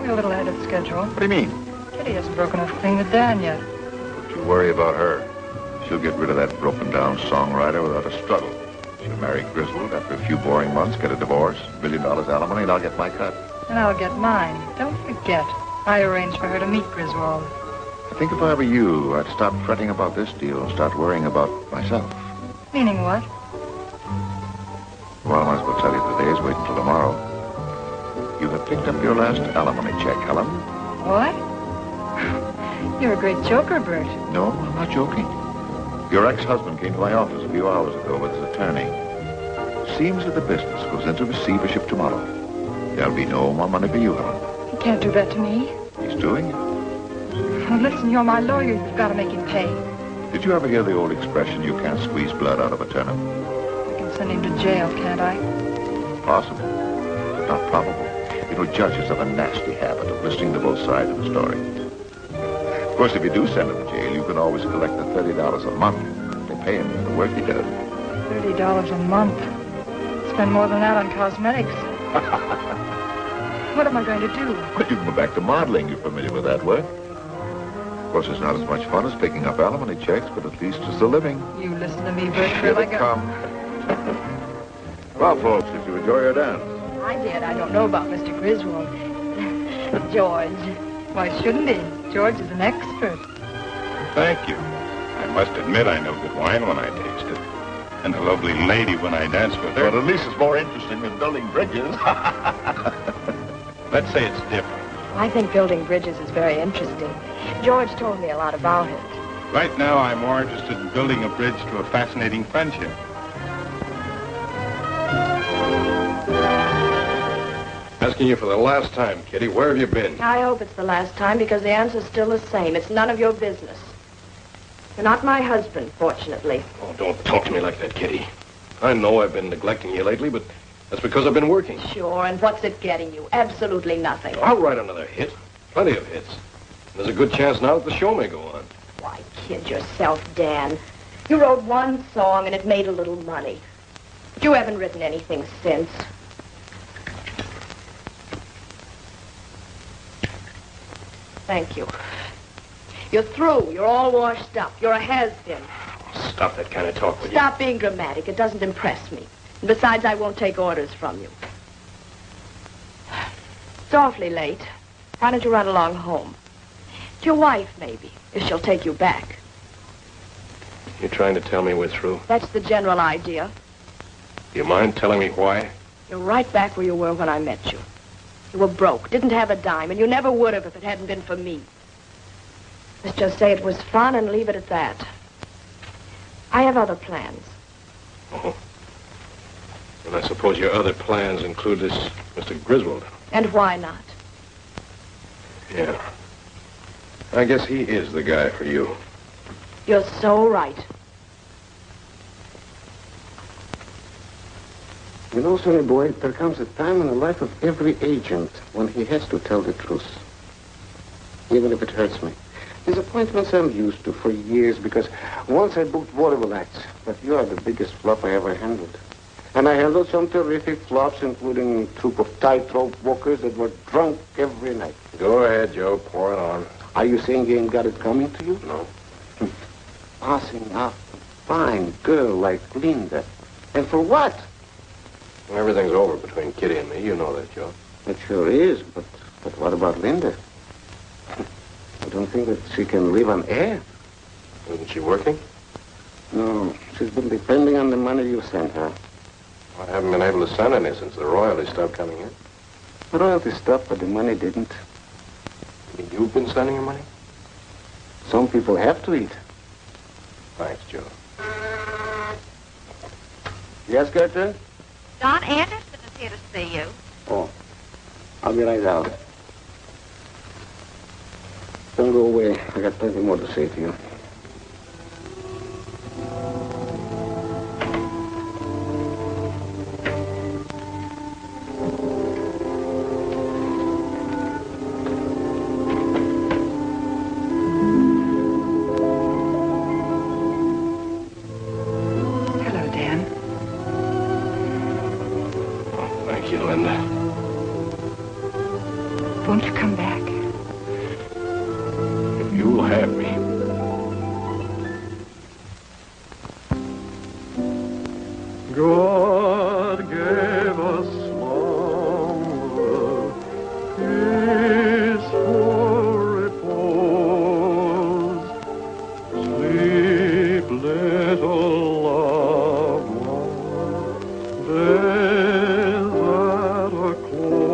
We're a little ahead of schedule. What do you mean? Kitty hasn't broken up clean with Dan yet. Don't you worry about her. She'll get rid of that broken-down songwriter without a struggle. She'll marry Griswold after a few boring months, get a divorce, $1 billion alimony, and I'll get my cut. And I'll get mine. Don't forget, I arranged for her to meet Griswold. I think if I were you, I'd stop fretting about this deal and start worrying about myself. Meaning what? Well, I might as well tell you today is wait until tomorrow. You have picked up your last alimony check, Helen. What? You're a great joker, Bert. No, I'm not joking. Your ex-husband came to my office a few hours ago with his attorney. Seems that the business goes into receivership tomorrow. There'll be no more money for you, Helen. He can't do that to me. He's doing it. Oh, listen, you're my lawyer. You've got to make him pay. Did you ever hear the old expression, you can't squeeze blood out of a turnip? I can send him to jail, can't I? Possible, but not probable. You know, judges have a nasty habit of listening to both sides of the story. Of course, if you do send him to jail, you can always collect the $30 a month. They pay him for the work he does. $30 a month. Spend more than that on cosmetics. What am I going to do? Well, you can go back to modeling. You're familiar with that work. Of course, it's not as much fun as picking up alimony checks, but at least it's a living. You listen to me, Bert. Here they come. Well, folks, did you enjoy your dance? I did. I don't know about Mr. Griswold. George. Why shouldn't he? George is an expert. Thank you. I must admit I know good wine when I taste it. And a lovely lady when I dance with her. But at least it's more interesting than building bridges. Let's say it's different. I think building bridges is very interesting. George told me a lot about it. Right now, I'm more interested in building a bridge to a fascinating friendship. Asking you for the last time, Kitty, where have you been? I hope it's the last time because the answer's still the same. It's none of your business. You're not my husband, fortunately. Oh, don't talk to me like that, Kitty. I know I've been neglecting you lately, but that's because I've been working. Sure, and what's it getting you? Absolutely nothing. I'll write another hit. Plenty of hits. There's a good chance now that the show may go on. Why, kid yourself, Dan. You wrote one song and it made a little money. But you haven't written anything since. Thank you. You're through. You're all washed up. You're a has-been. Stop that kind of talk, will you? Stop being dramatic. It doesn't impress me. And besides, I won't take orders from you. It's awfully late. Why don't you run along home? It's your wife, maybe, if she'll take you back. You're trying to tell me we're through? That's the general idea. Do you mind telling me why? You're right back where you were when I met you. You were broke, didn't have a dime, and you never would have if it hadn't been for me. Let's just say it was fun and leave it at that. I have other plans. Oh. And I suppose your other plans include this Mr. Griswold. And why not? Yeah. I guess he is the guy for you. You're so right. You know, sonny boy, there comes a time in the life of every agent when he has to tell the truth. Even if it hurts me. Disappointments I'm used to for years because once I booked vaudeville acts, but you are the biggest flop I ever handled. And I handled some terrific flops, including a troop of tightrope walkers that were drunk every night. Go ahead, Joe. Pour it on. Are you saying you ain't got it coming to you? No. Passing up a fine girl like Linda. And for what? Well, everything's over between Kitty and me. You know that, Joe. It sure is, but what about Linda? I don't think that she can live on air. Isn't she working? No, she's been depending on the money you sent her. I haven't been able to send any since the royalties stopped coming in. The royalties stopped, but the money didn't. You mean you've been sending her money? Some people have to eat. Thanks, Joe. Yes, Gertrude? Don Anderson is here to see you. Oh, I'll be right out. Don't go away. I got plenty more to say to you. Hello, Dan. Oh, thank you, Linda. Won't you come back? You'll have me. God gave us slumber, peaceful repose. Sleep, little loved one, days that are close.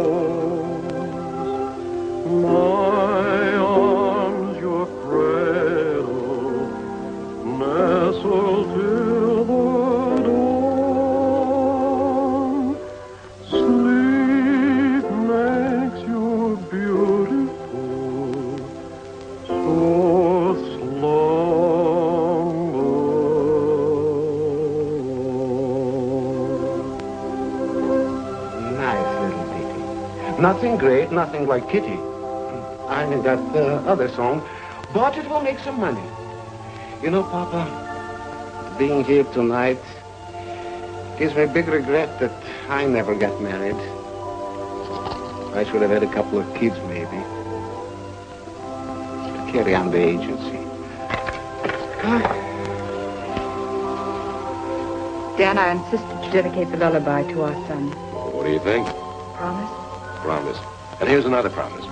My arms, your cradle, nestle till the dawn. Sleep makes you beautiful, so slumber. Nice little ditty. Nothing great, nothing like Kitty. I ain't got the other song, but it will make some money. You know, Papa, being here tonight gives me a big regret that I never got married. I should have had a couple of kids, maybe, to carry on the agency. Dan, I insisted you dedicate the lullaby to our son. What do you think? Promise? Promise. And here's another promise.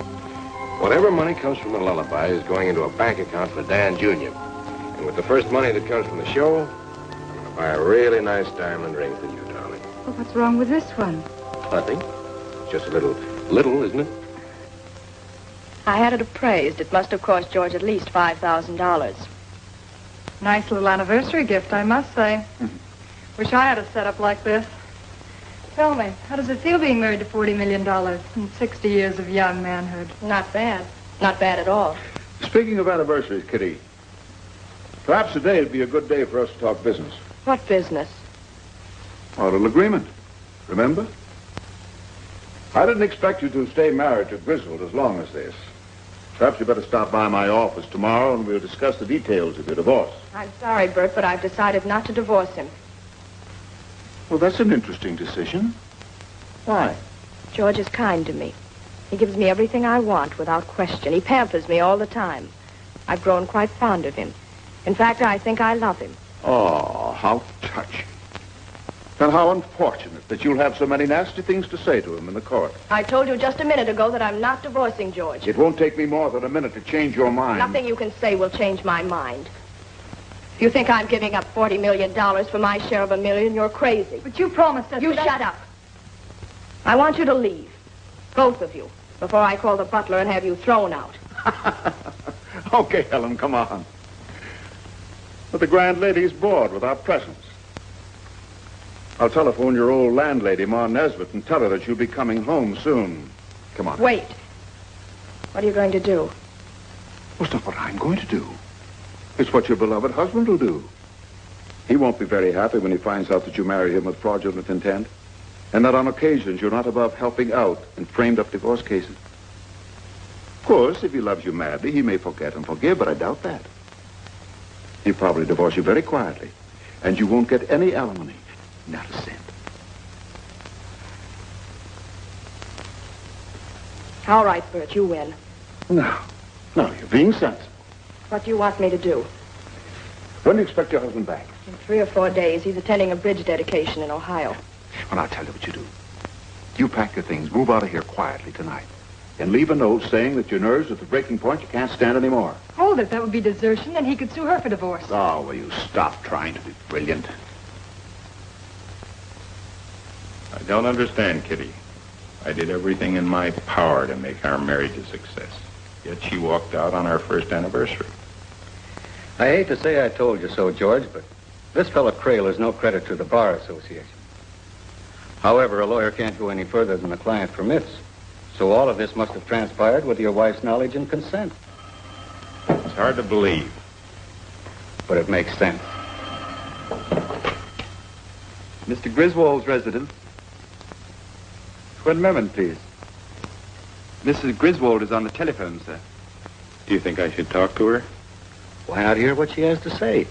Whatever money comes from the lullaby is going into a bank account for Dan Jr. And with the first money that comes from the show, I'm going to buy a really nice diamond ring for you, darling. Well, what's wrong with this one? Nothing. Just a little, isn't it? I had it appraised. It must have cost George at least $5,000. Nice little anniversary gift, I must say. Wish I had a setup like this. Tell me, how does it feel being married to $40 million and 60 years of young manhood? Not bad. Not bad at all. Speaking of anniversaries, Kitty, Perhaps today would be a good day for us to talk business. What business? Our little agreement. Remember? I didn't expect you to stay married to Griswold as long as this. Perhaps you better stop by my office tomorrow and we'll discuss the details of your divorce. I'm sorry, Bert, but I've decided not to divorce him. Well, that's an interesting decision. Why? George is kind to me. He gives me everything I want without question. He pampers me all the time. I've grown quite fond of him. In fact, I think I love him. Oh, how touching. And how unfortunate that you'll have so many nasty things to say to him in the court. I told you just a minute ago that I'm not divorcing George. It won't take me more than a minute to change your mind. Nothing you can say will change my mind. If you think I'm giving up $40 million for my share of $1 million, you're crazy. But you promised us... You shut up. I want you to leave. Both of you. Before I call the butler and have you thrown out. Okay, Helen, come on. But the grand lady's bored with our presence. I'll telephone your old landlady, Ma Nesbitt, and tell her that you'll be coming home soon. Come on. Wait. What are you going to do? Well, it's not what I'm going to do. It's what your beloved husband will do. He won't be very happy when he finds out that you married him with fraudulent intent, and that on occasions you're not above helping out in framed-up divorce cases. Of course, if he loves you madly, he may forget and forgive, but I doubt that. He'll probably divorce you very quietly, and you won't get any alimony. Not a cent. All right, Bert, you win. No, you're being sensible. What do you want me to do? When do you expect your husband back? In 3 or 4 days, he's attending a bridge dedication in Ohio. Well, I'll tell you what you do. You pack your things, move out of here quietly tonight, and leave a note saying that your nerves are at the breaking point, you can't stand anymore. Hold it, that would be desertion, and he could sue her for divorce. Oh, will you stop trying to be brilliant? I don't understand, Kitty. I did everything in my power to make our marriage a success. Yet she walked out on our first anniversary. I hate to say I told you so, George, but this fellow Crail is no credit to the Bar Association. However, a lawyer can't go any further than the client permits. So all of this must have transpired with your wife's knowledge and consent. It's hard to believe. But it makes sense. Mr. Griswold's residence. One moment, please. Mrs. Griswold is on the telephone, sir. Do you think I should talk to her? Why not hear what she has to say?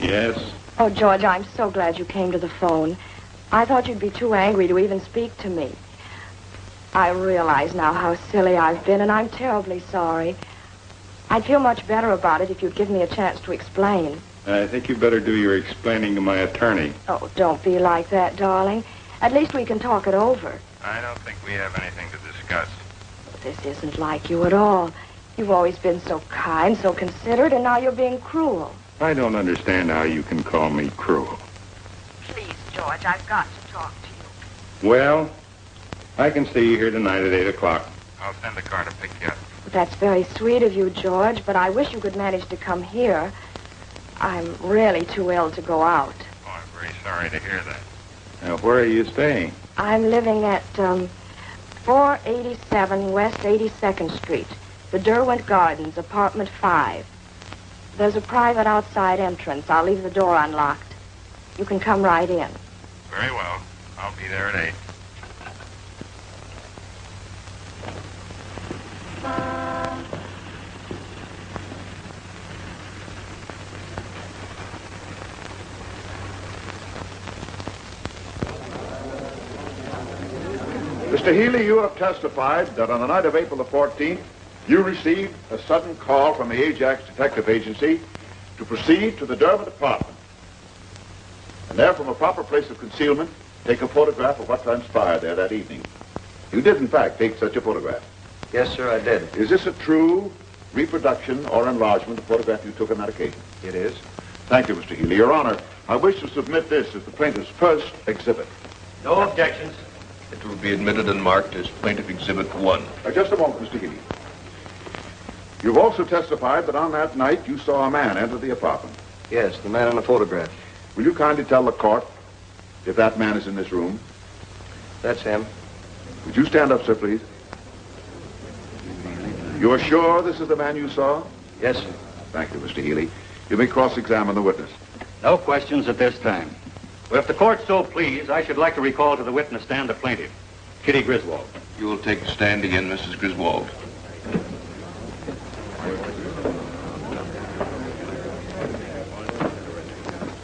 Yes? Oh, George, I'm so glad you came to the phone. I thought you'd be too angry to even speak to me. I realize now how silly I've been, and I'm terribly sorry. I'd feel much better about it if you'd give me a chance to explain. I think you better do your explaining to my attorney. Oh, don't be like that, darling. At least we can talk it over. I don't think we have anything to discuss. This isn't like you at all. You've always been so kind, so considerate, and now you're being cruel. I don't understand how you can call me cruel. Please, George, I've got to talk to you. Well, I can see you here tonight at 8 o'clock. I'll send a car to pick you up. That's very sweet of you, George, but I wish you could manage to come here. I'm really too ill to go out. Oh, I'm very sorry to hear that. Now, where are you staying? I'm living at 487 West 82nd Street, the Derwent Gardens, apartment 5. There's a private outside entrance. I'll leave the door unlocked. You can come right in. Very well. I'll be there at 8. Mr. Healy, you have testified that on the night of April the 14th, you received a sudden call from the Ajax Detective Agency to proceed to the Derwent apartment. And there, from a proper place of concealment, take a photograph of what transpired there that evening. You did, in fact, take such a photograph. Yes, sir, I did. Is this a true reproduction or enlargement of the photograph you took on that occasion? It is. Thank you, Mr. Healy. Your Honor, I wish to submit this as the plaintiff's first exhibit. No objections. It will be admitted and marked as Plaintiff Exhibit 1. Just a moment, Mr. Healy. You've also testified that on that night you saw a man enter the apartment. Yes, the man in the photograph. Will you kindly tell the court if that man is in this room? That's him. Would you stand up, sir, please? You're sure this is the man you saw? Yes, sir. Thank you, Mr. Healy. You may cross-examine the witness. No questions at this time. But if the court so please, I should like to recall to the witness stand the plaintiff, Kitty Griswold. You will take the stand again, Mrs. Griswold.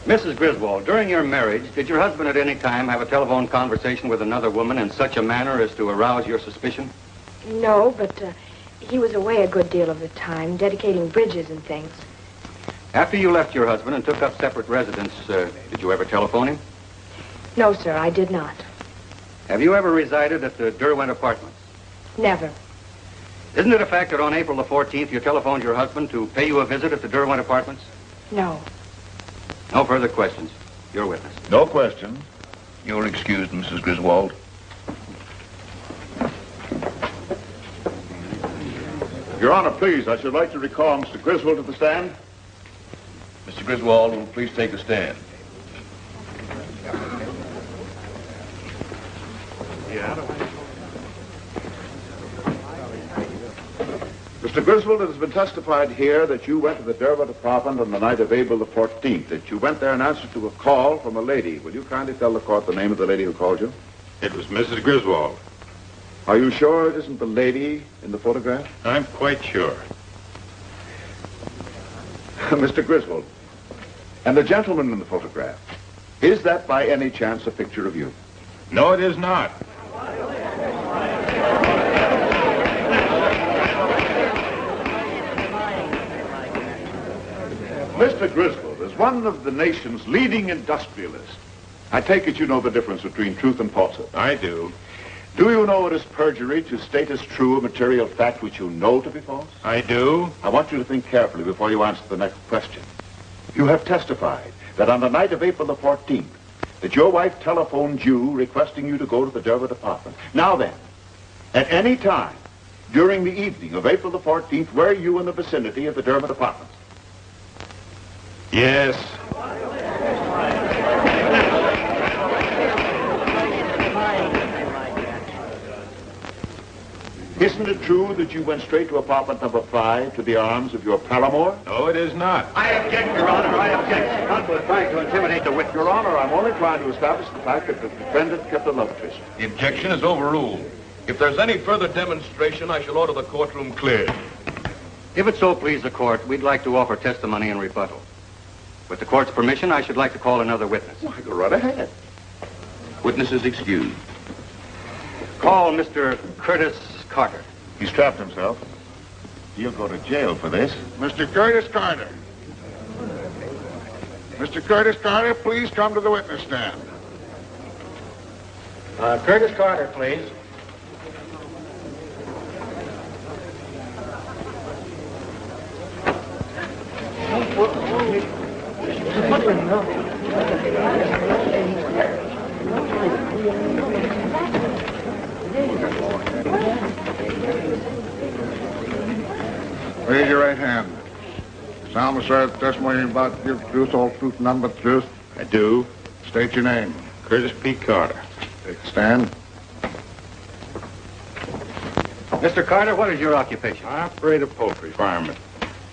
Mrs. Griswold, during your marriage, did your husband at any time have a telephone conversation with another woman in such a manner as to arouse your suspicion? No, but he was away a good deal of the time, dedicating bridges and things. After you left your husband and took up separate residence, did you ever telephone him? No, sir, I did not. Have you ever resided at the Derwent Apartments? Never. Isn't it a fact that on April the 14th you telephoned your husband to pay you a visit at the Derwent Apartments? No. No further questions. Your witness. No question. You're excused, Mrs. Griswold. Your Honor, please, I should like to recall Mr. Griswold to the stand. Mr. Griswold will please take a stand. Mr. Griswold, it has been testified here that you went to the Derwent apartment on the night of April the 14th, that you went there in answer to a call from a lady. Will you kindly tell the court the name of the lady who called you? It was Mrs. Griswold. Are you sure it isn't the lady in the photograph? I'm quite sure. Mr. Griswold, and the gentleman in the photograph, is that by any chance a picture of you? No, it is not. Mr. Griswold, as one of the nation's leading industrialists, I take it you know the difference between truth and falsehood. I do. Do you know it is perjury to state as true a material fact which you know to be false? I do. I want you to think carefully before you answer the next question. You have testified that on the night of April the 14th, that your wife telephoned you requesting you to go to the Derwent apartment. Now then, at any time during the evening of April the 14th, were you in the vicinity of the Derwent apartments? Yes. Isn't it true that you went straight to apartment number 5 to the arms of your paramour? No, it is not. I object, Your Honor. I object. Counsel is trying to intimidate the witness. Your Honor, I'm only trying to establish the fact that the defendant kept a love tryst. The objection is overruled. If there's any further demonstration, I shall order the courtroom cleared. If it so please the court, we'd like to offer testimony in rebuttal. With the court's permission, I should like to call another witness. Why, go right ahead. Witness is excused. Call Mr. Curtis Carter. He's trapped himself. He'll go to jail for this. Mr. Curtis Carter. Mr. Curtis Carter, please come to the witness stand. Curtis Carter, please. Raise your right hand. Solemnly swear that testimony you're about to give the truth, all truth, and none but the truth. I do. State your name. Curtis P. Carter. Take a stand. Mr. Carter, what is your occupation? I operate a poultry farm at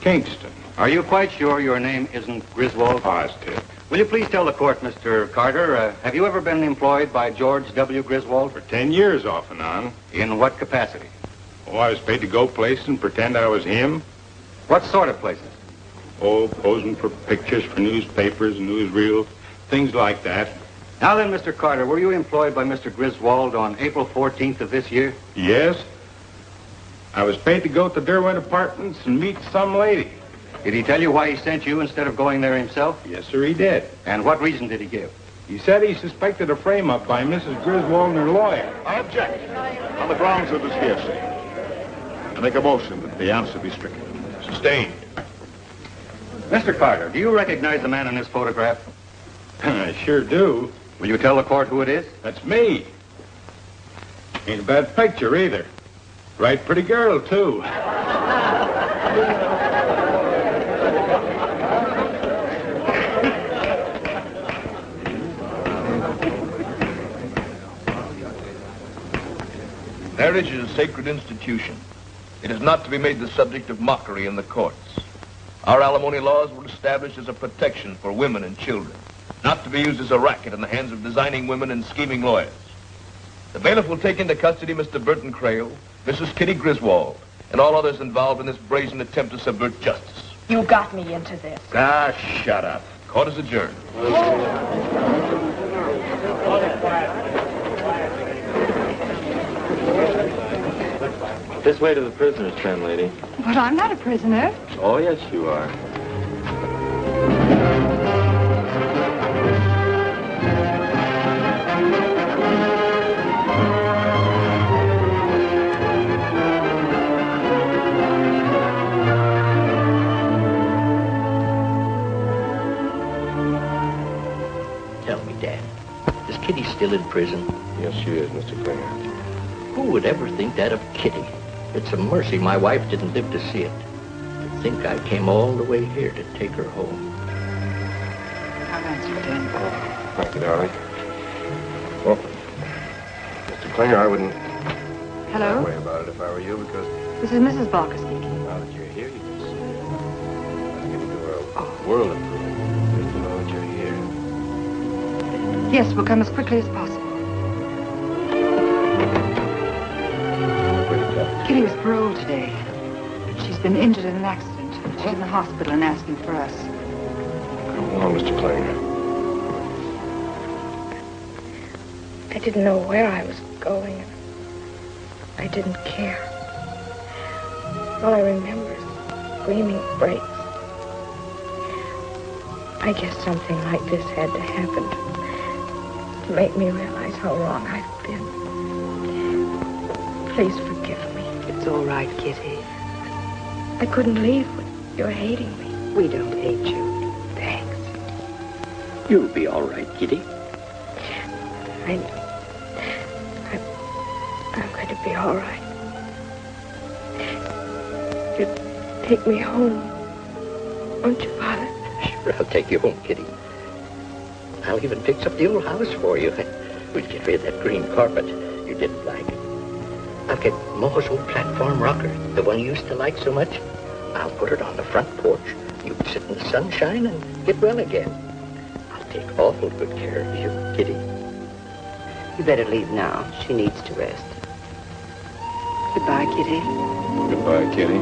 Kingston. Are you quite sure your name isn't Griswold? Positive. Will you please tell the court, Mr. Carter, have you ever been employed by George W. Griswold? For 10 years off and on. In what capacity? Oh, I was paid to go places and pretend I was him. What sort of places? Oh, posing for pictures for newspapers, newsreels, things like that. Now then, Mr. Carter, were you employed by Mr. Griswold on April 14th of this year? Yes. I was paid to go to Derwent Apartments and meet some lady. Did he tell you why he sent you instead of going there himself? Yes, sir, he did. And what reason did he give? He said he suspected a frame-up by Mrs. Griswold and her lawyer. I object. On the grounds of this hearsay. I make a motion that the answer be stricken. Sustained. Mr. Carter, do you recognize the man in this photograph? I sure do. Will you tell the court who it is? That's me. Ain't a bad picture either. Right pretty girl, too. Marriage is a sacred institution. It is not to be made the subject of mockery in the courts. Our alimony laws were established as a protection for women and children, not to be used as a racket in the hands of designing women and scheming lawyers. The bailiff will take into custody Mr. Burton Crail, Mrs. Kitty Griswold, and all others involved in this brazen attempt to subvert justice. You got me into this. Ah, shut up. Court is adjourned. This way to the prisoner's pen, lady. But I'm not a prisoner. Oh, yes, you are. Tell me, Dan, is Kitty still in prison? Yes, she is, Mr. Klinger. Who would ever think that of Kitty? It's a mercy my wife didn't live to see it. To think I came all the way here to take her home. I'll answer, Dan. Thank you, darling. Well, Mr. Klinger, I wouldn't Hello? worry about it if I were you, because This is Mrs. Barker speaking. now that you're here, you can see it. That's going to do a world of good. Just to know that you're here. Yes, we'll come as quickly as possible. Kitty was paroled today. She's been injured in an accident. She's in the hospital and asking for us. Come on, Mr. Klinger. I didn't know where I was going. I didn't care. All I remember is screaming brakes. I guess something like this had to happen to make me realize how wrong I've been. Please forgive me. It's all right, Kitty. I couldn't leave when you're hating me. We don't hate you. Thanks. You'll be all right, Kitty. I'm going to be all right. You take me home, won't you, Father? Sure, I'll take you home, Kitty. I'll even fix up the old house for you. We'll get rid of that green carpet you didn't like. I'll get Mo's old platform rocker, the one you used to like so much. I'll put it on the front porch. You can sit in the sunshine and get well again. I'll take awful good care of you, Kitty. You better leave now. She needs to rest. Goodbye, Kitty. Goodbye, Kitty.